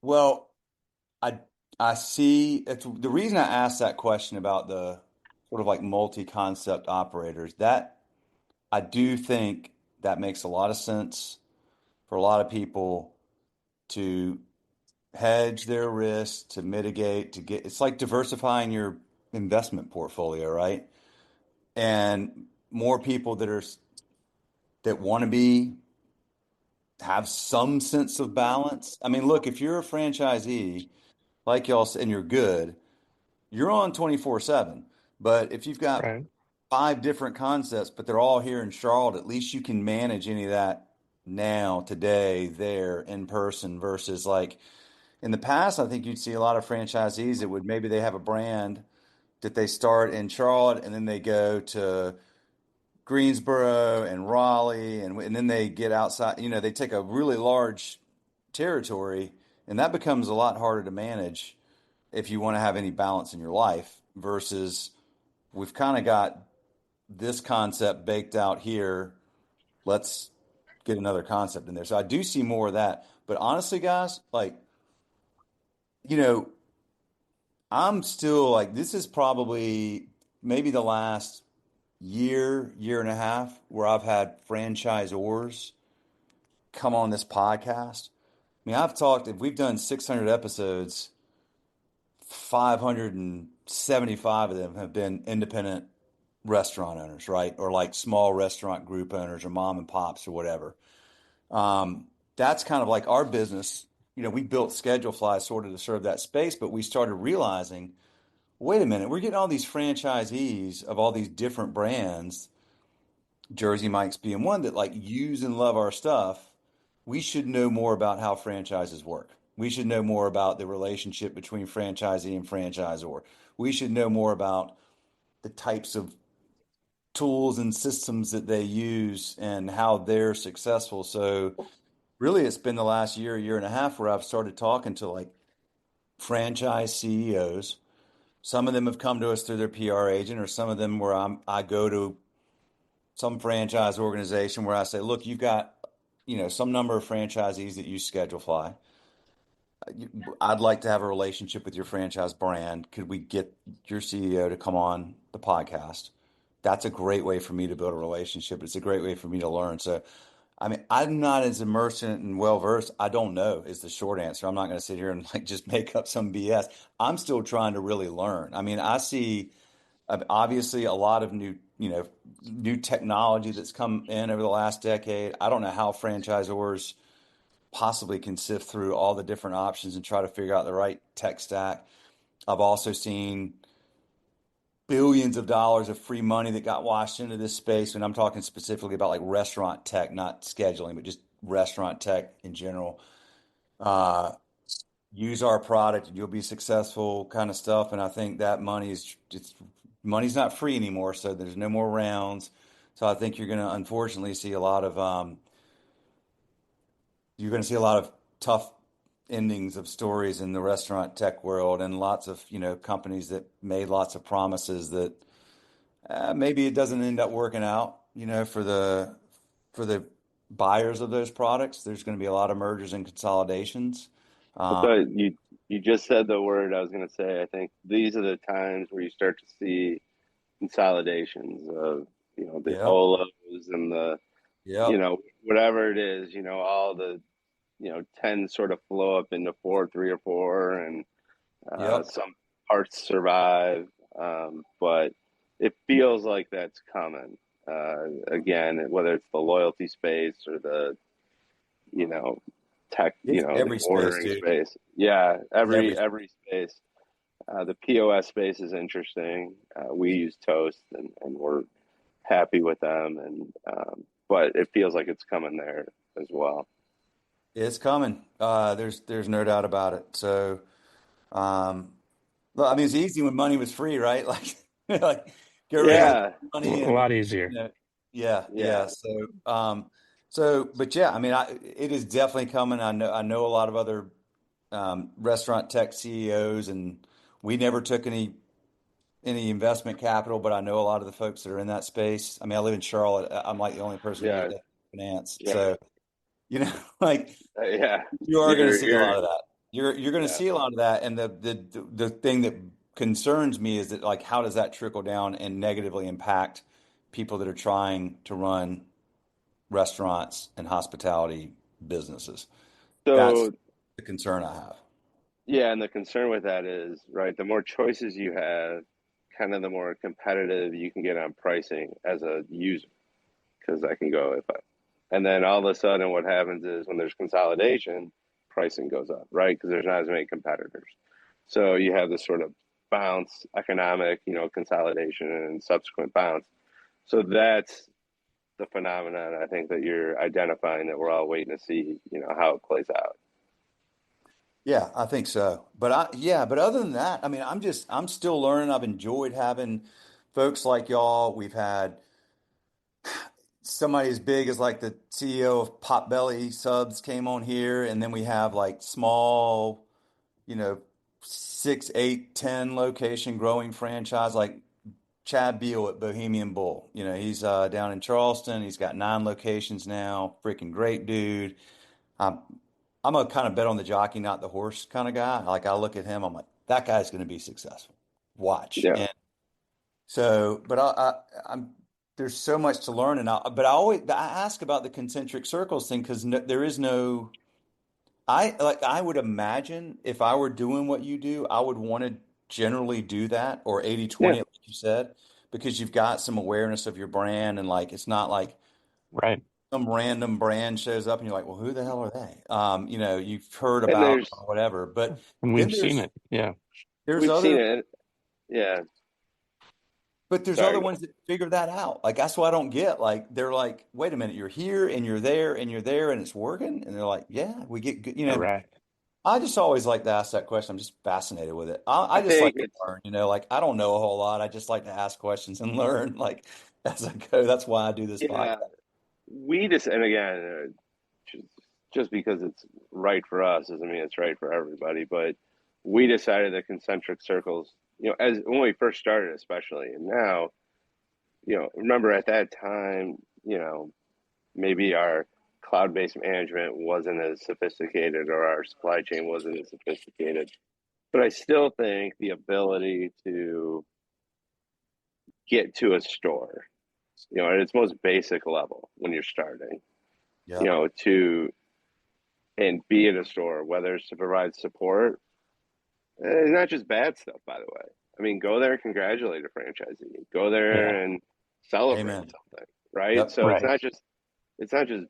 well, I I see it's the reason I asked that question about the sort of like multi-concept operators, that I do think that makes a lot of sense for a lot of people to hedge their risk, to mitigate, to get it's like diversifying your investment portfolio, right? And more people that want to be have some sense of balance. I mean, look, if you're a franchisee, like y'all said, and you're good, you're on 24/7. But if you've got Right. five different concepts, but they're all here in Charlotte, at least you can manage any of that now, today, there, in person versus like in the past, I think you'd see a lot of franchisees that would maybe they have a brand that they start in Charlotte and then they go to Greensboro and Raleigh and then they get outside, they take a really large territory and that becomes a lot harder to manage if you want to have any balance in your life versus we've kind of got this concept baked out here. Let's get another concept in there. So I do see more of that. But honestly, guys, like, you know, I'm still like, this is probably maybe the last year and a half where I've had franchisors come on this podcast. I mean, if we've done 600 episodes, 575 of them have been independent restaurant owners, right? Or like small restaurant group owners or mom and pops or whatever. That's kind of like our business. We built Schedule Fly sort of to serve that space, but we started realizing, wait a minute, we're getting all these franchisees of all these different brands, Jersey Mike's being one, that like use and love our stuff. we should know more about how franchises work. We should know more about the relationship between franchisee and franchisor. We should know more about the types of tools and systems that they use and how they're successful. So really it's been the last year and a half where I've started talking to like franchise CEOs. Some of them have come to us through their PR agent, or some of them where I go to some franchise organization where I say, look, you've got, some number of franchisees that use Schedulefly. I'd like to have a relationship with your franchise brand. Could we get your CEO to come on the podcast? That's a great way for me to build a relationship. It's a great way for me to learn. So, I mean, I'm not as immersed in it and well versed. I don't know is the short answer. I'm not going to sit here and like just make up some BS. I'm still trying to really learn. I mean, I see obviously a lot of new technology that's come in over the last decade. I don't know how franchisors possibly can sift through all the different options and try to figure out the right tech stack. I've also seen billions of dollars of free money that got washed into this space. And I'm talking specifically about like restaurant tech, not scheduling, but just restaurant tech in general. Uh, Use our product and you'll be successful kind of stuff. And I think that money's not free anymore. So there's no more rounds. So I think you're going to unfortunately see a lot of, you're going to see a lot of tough endings of stories in the restaurant tech world and lots of, companies that made lots of promises that maybe it doesn't end up working out, for the buyers of those products. There's going to be a lot of mergers and consolidations. Uh, So you just said the word I was going to say. I think these are the times where you start to see consolidations of, the yep, Olos and the, yep, whatever it is, all the, 10 sort of flow up into four, three or four, and yep. some parts survive. But it feels like that's coming. Again, whether it's the loyalty space or the, you know, tech, It's the every space, ordering dude. space. Yeah, Every every space. The POS space is interesting. We use Toast, and we're happy with them, and but it feels like it's coming there as well. It's coming. There's no doubt about it. So, um, well, I mean, it's easy when money was free, right? Like, like get rid of Yeah, A money and lot easier. yeah, yeah. yeah. But yeah, I mean, it is definitely coming. I know a lot of other restaurant tech CEOs, and we never took any investment capital, but I know a lot of the folks that are in that space. I mean, I live in Charlotte. I'm like the only person here that Yeah, does finance, yeah, so like yeah. you are going to see a You're lot of that. You're going to yeah. see a lot of that, and the thing that concerns me is that like how does that trickle down and negatively impact people that are trying to run restaurants and hospitality businesses? That's So the concern I have. yeah, and the concern with that is right. The more choices you have, kind of the more competitive you can get on pricing as a user, because I can go if I, and then all of a sudden, what happens is when there's consolidation, pricing goes up, right? Because there's not as many competitors. So you have this sort of bounce, economic, consolidation and subsequent bounce. So that's the phenomenon I think that you're identifying that we're all waiting to see, how it plays out. Yeah, I think so. But other than that, I mean, I'm still learning. I've enjoyed having folks like y'all. We've had somebody as big as like the CEO of Potbelly Subs came on here, and then we have like small, you know, 6, 8, 10 location growing franchise like Chad Beal at Bohemian Bull. He's down in Charleston. He's got 9 locations now. Freaking great dude. I'm I'm a kind of bet on the jockey, not the horse kind of guy. Like I look at him, I'm like, that guy's going to be successful. Watch. Yeah. And so, but I'm there's so much to learn, and I ask about the concentric circles thing because there is no. I would imagine if I were doing what you do, I would want to generally do that or 80 Yeah. 20, like you said, because you've got some awareness of your brand and like it's not like Right. some random brand shows up and you're like, well, who the hell are they? You've heard And about them or whatever, but And then we've seen it. Yeah. there's we've seen other it. Yeah. But there's Sorry, other go ones that figure that out. Like that's what I don't get. Like they're like, wait a minute, you're here and you're there and you're there and it's working. And they're like, yeah, we get good. All right. I just always like to ask that question. I'm just fascinated with it. I I just think like to it's learn. Like I don't know a whole lot. I just like to ask questions and learn. Like as I go. That's why I do this yeah. podcast. We just and again, just, just because it's right for us doesn't mean it's right for everybody. But we decided that concentric circles, as when we first started, especially, and now, remember at that time, maybe our cloud-based management wasn't as sophisticated or our supply chain wasn't as sophisticated. But I still think the ability to get to a store, at its most basic level when you're starting, Yep. to and be at a store, whether it's to provide support, not just bad stuff, by the way. I mean, go there and congratulate a franchisee. Go Yeah. there and celebrate Amen. something, right? Yep. So Right. it's not just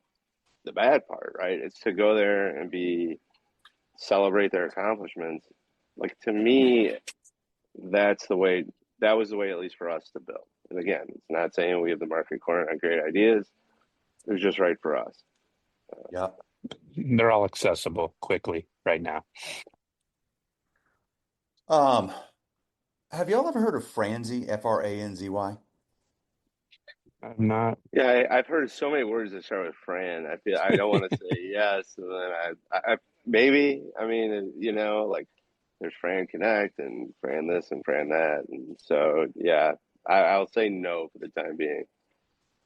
the bad part, right? It's to go there and celebrate their accomplishments. Like to me, that's the way. That was the way, at least for us, to build. And again, it's not saying we have the market corner on great ideas. It was just right for us. Yep. They're all accessible quickly right now. Um, have y'all ever heard of Franzy? Franzy? I'm not. Yeah, I've heard so many words that start with Fran. I feel I don't want to say yes, and then I maybe. I mean, like there's Fran Connect and Fran this and Fran that, and so yeah, I'll say no for the time being.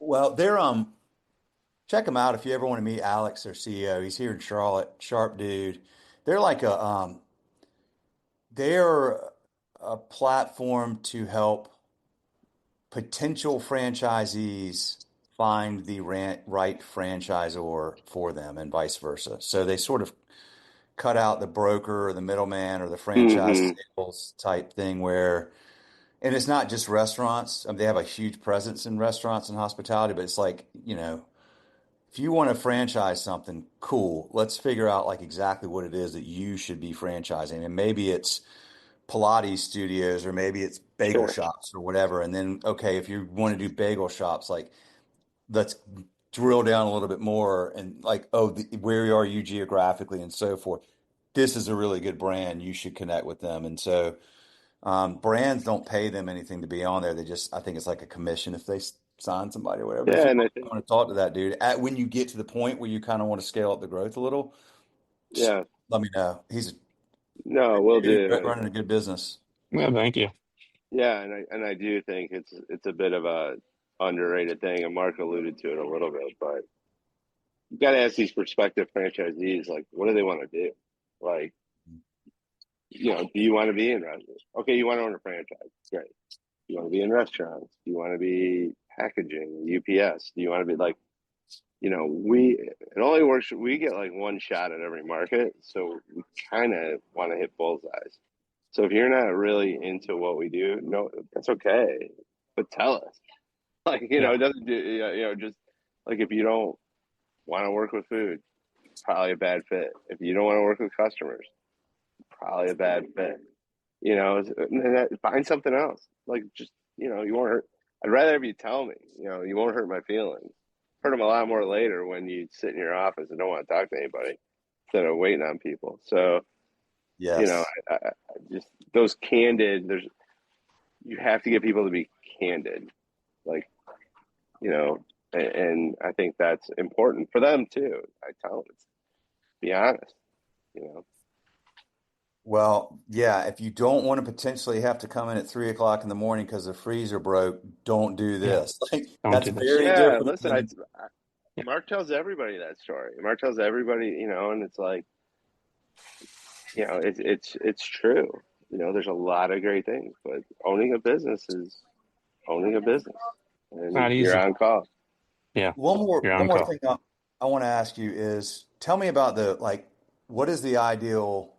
Well, they're check them out if you ever want to meet Alex, their CEO. He's here in Charlotte, sharp dude. They're like they're a platform to help potential franchisees find the right franchisor for them and vice versa. So they sort of cut out the broker or the middleman or the franchise Hmm. sales type thing where, and it's not just restaurants. I mean, they have a huge presence in restaurants and hospitality, but it's like, if you want to franchise something, cool. Let's figure out like exactly what it is that you should be franchising. And maybe it's Pilates studios or maybe it's bagel Sure. shops or whatever. And then, okay, if you want to do bagel shops, like let's drill down a little bit more and like, oh, where are you geographically and so forth. This is a really good brand. You should connect with them. And so brands don't pay them anything to be on there. They just, I think it's like a commission if they sign somebody or whatever. But if Yeah, you and I think want to talk to that dude, when you get to the point where you kind of want to scale up the growth a little, just yeah, let me know. no, we'll He's do. running a good business. Yeah, thank you. Yeah, and I do think it's a bit of a underrated thing, and Mark alluded to it a little bit, but you got to ask these prospective franchisees, like, what do they want to do? Like, do you want to be in restaurants? Okay, you want to own a franchise. Great. Do you want to be in restaurants? Do you want to be packaging, UPS? Do you want to be like, it only works, we get like one shot at every market. So we kind of want to hit bullseyes. So if you're not really into what we do, no, that's okay. But tell us. Like, Yeah. it doesn't do, just like if you don't want to work with food, probably a bad fit. If you don't want to work with customers, probably a bad fit. Find something else. Like just you won't hurt. I'd rather have you tell me. You won't hurt my feelings. Hurt them a lot more later when you sit in your office and don't want to talk to anybody instead of waiting on people. So Yes. I just those candid. You have to get people to be candid, like and I think that's important for them too. I tell them, be honest. You know. Well, yeah, if you don't want to potentially have to come in at 3 o'clock in the morning because the freezer broke, don't do Yeah. this. Like Don't that's do this. very Yeah, different listen, than Yeah. Mark tells everybody that story. Mark tells everybody, and it's like, it's true. There's a lot of great things, but owning a business is owning a business, Not and you're easy. on call. Yeah. one more You're one on more call. thing I want to ask you is tell me about the like what is the ideal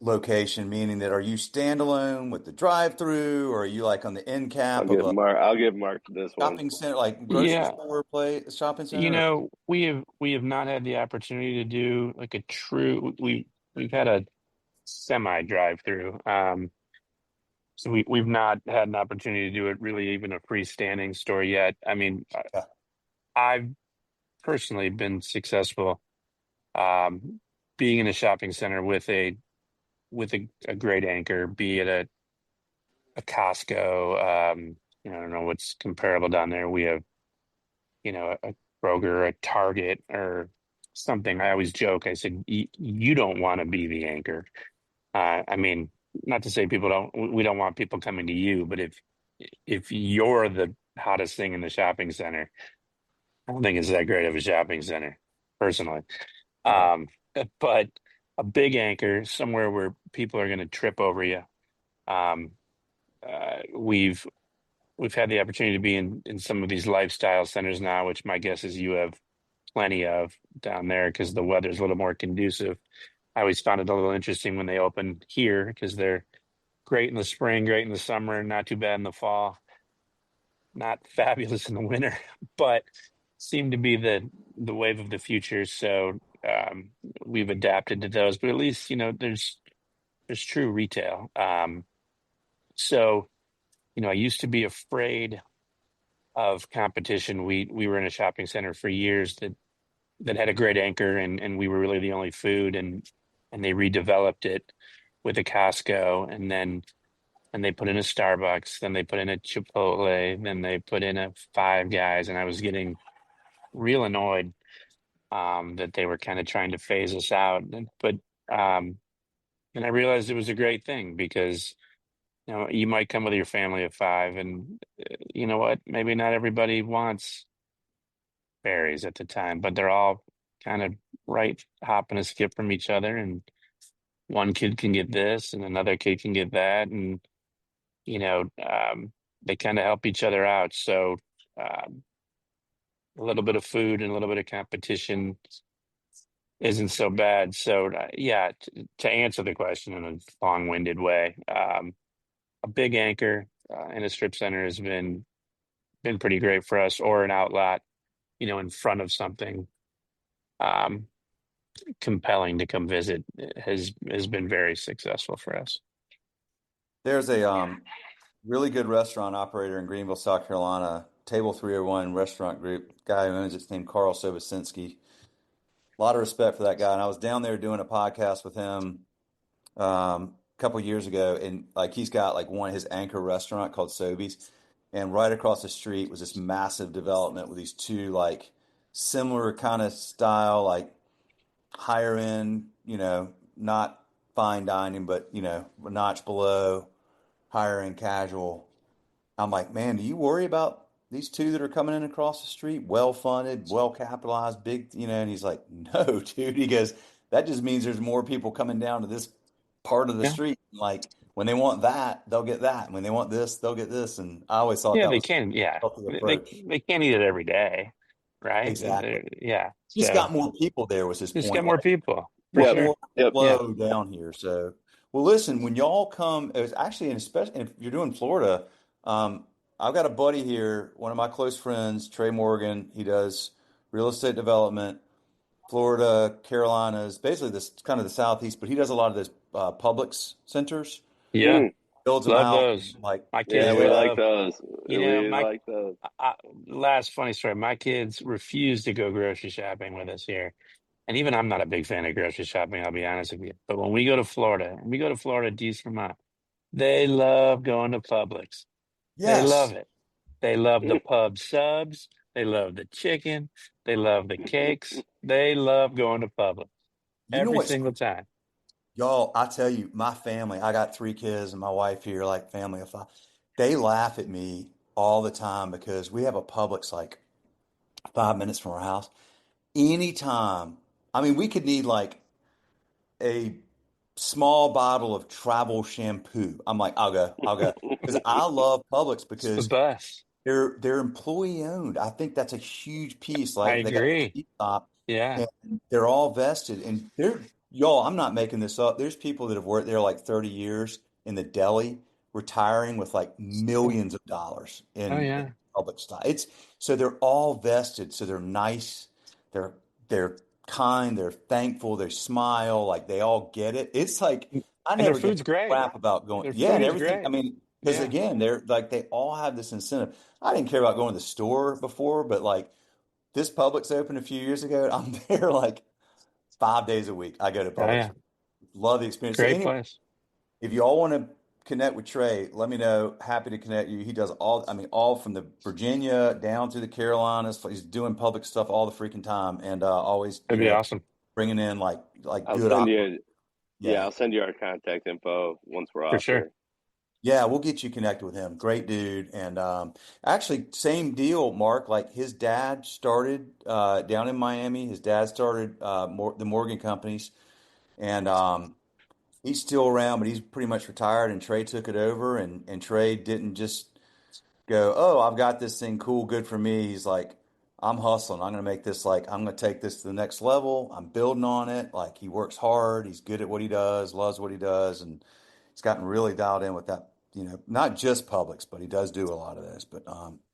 location, meaning that are you standalone with the drive-through or are you like on the end I'll cap of give a Mark. I'll give Mark this one. shopping center, like grocery Yeah. store place, shopping center? We have not had the opportunity to do like a true we've had a semi drive through. So we've not had an opportunity to do it really, even a freestanding store yet. I mean, Yeah. I've personally been successful um, being in a shopping center with a great anchor, be it a Costco. I don't know what's comparable down there. We have, a Kroger, a Target, or something. I always joke. I said, You don't want to be the anchor." I mean, not to say we don't want people coming to you, but if you're the hottest thing in the shopping center, I don't think it's that great of a shopping center, personally. Right. Um, but a big anchor, somewhere where people are going to trip over you. Um, we've had the opportunity to be in some of these lifestyle centers now, which my guess is you have plenty of down there because the weather's a little more conducive. I always found it a little interesting when they opened here because they're great in the spring, great in the summer, not too bad in the fall, not fabulous in the winter, but seem to be the wave of the future. So we've adapted to those, but at least there's true retail. So I used to be afraid of competition. We were in a shopping center for years that had a great anchor, and we were really the only food, and they redeveloped it with a Costco, and they put in a Starbucks, then they put in a Chipotle, then they put in a Five Guys, and I was getting real annoyed that they were kind of trying to phase us out. But and I realized it was a great thing because you might come with your family of five, and you know what? Maybe not everybody wants berries at the time, but they're all kind of right hop and a skip from each other, and one kid can get this, and another kid can get that, and you know, um, they kind of help each other out. So um, a little bit of food and a little bit of competition isn't so bad. So yeah, to answer the question in a long-winded way, a big anchor in a strip center has been pretty great for us, or an outlet, in front of something um, compelling to come visit has been very successful for us. There's a really good restaurant operator in Greenville, South Carolina, Table 301 Restaurant Group. Guy who owns it's named Carl Sobosinski. A lot of respect for that guy. And I was down there doing a podcast with him a couple years ago, and like he's got like his anchor restaurant called Sobeys, and right across the street was this massive development with these two like similar kind of style, like higher end, not fine dining, but a notch below higher end casual. I'm like, man, do you worry about these two that are coming in across the street, well funded, well capitalized, big, and he's like, no, dude. He goes, that just means there's more people coming down to this part of the Yeah, street. Like when they want that, they'll get that. And when they want this, they'll get this. And I always thought yeah, that they was can. a Yeah, healthy they approach. they can't eat it every day, right? Exactly. Yeah, Just so got more people there was his just get point. more people for More, Yep. sure. more Yep. Yeah, flow down here. So, well, listen, when y'all come, it was actually, and especially if you're doing Florida, um, I've got a buddy here, one of my close friends, Trey Morgan. He does real estate development, Florida, Carolinas, basically this kind of the Southeast, but he does a lot of this Publix centers, yeah, Mm, builds them love out those. like My yeah, kids we big. like love. those. We My like those. I, last funny story. My kids refuse to go grocery shopping with us here. And even I'm not a big fan of grocery shopping, I'll be honest with you. But when we go to Florida, D's Vermont, they love going to Publix. They love Yes. it. They love the Mm. pub subs. They love the chicken. They love the cakes. They love going to Publix You know every what's single time. Y'all, I tell you, my family, I got three kids and my wife here, like family of five. They laugh at me all the time because we have a Publix like 5 minutes from our house. Anytime, I mean, we could need like a small bottle of travel shampoo. I'm like, I'll go. Because I love Publix It's the because best. they're employee owned. I think that's a huge piece. I Like they got agree. the top Yeah. and they're all vested. And y'all, I'm not making this up. There's people that have worked there like 30 years in the deli, retiring with like millions of dollars Oh in yeah. public stock. It's so they're all vested. So they're nice. They're they're kind. They're thankful. They smile. Like they all get it. It's like I And their never get food's great. crap about going. Their Yeah, food and is everything. I great. mean, Because Yeah. again, they're like they all have this incentive. I didn't care about going to the store before, but like this Publix opened a few years ago. I'm there like 5 days a week. I go to Oh Publix. yeah. Love the experience. So Great anyway, place. if you all want to connect with Trey, let me know. Happy to connect you. He does all, I mean, all from the Virginia down through the Carolinas. He's doing public stuff all the freaking time, and always, That'd be awesome. bringing in like I'll good send op. you. Yeah, Yeah, I'll send you our contact info once we're For off sure. here. yeah, we'll get you connected with him. Great dude, and actually, same deal, Mark. Like his dad started down in Miami. His dad started the Morgan companies, and he's still around, but he's pretty much retired. And Trey took it over, and Trey didn't just go, oh, I've got this thing cool, good for me. He's like, I'm hustling. I'm going to make this like, I'm going to take this to the next level. I'm building on it. Like he works hard. He's good at what he does, loves what he does. And he's gotten really dialed in with that, not just Publix, but he does do a lot of this, but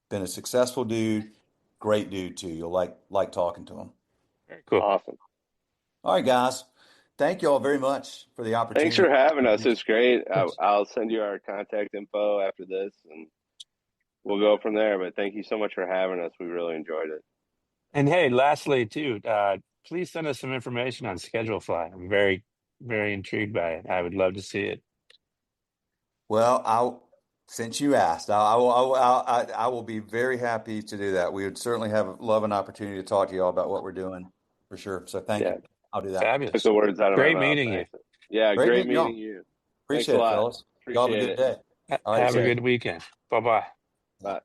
been a successful dude, great dude too. You'll like talking to him. Very cool. Awesome. All right, guys. Thank you all very much for the Thanks opportunity. for having us. It's great. Thanks. I'll send you our contact info after this, and we'll go from there. But thank you so much for having us. We really enjoyed it. And hey, lastly, too, please send us some information on Schedule Fly. I'm very, very intrigued by it. I would love to see it. Well, since you asked, I will be very happy to do that. We would certainly love an opportunity to talk to you all about what we're doing for sure. So thank Yeah, you. I'll do that. took Fabulous. the words out of my Great mouth. meeting you. Thanks. Yeah, Great great meeting meeting y'all. you. Thanks a Appreciate it, lot. fellas. Y'all have a Appreciate good it. day. All right, Have a safe. good weekend. Bye-bye. Bye.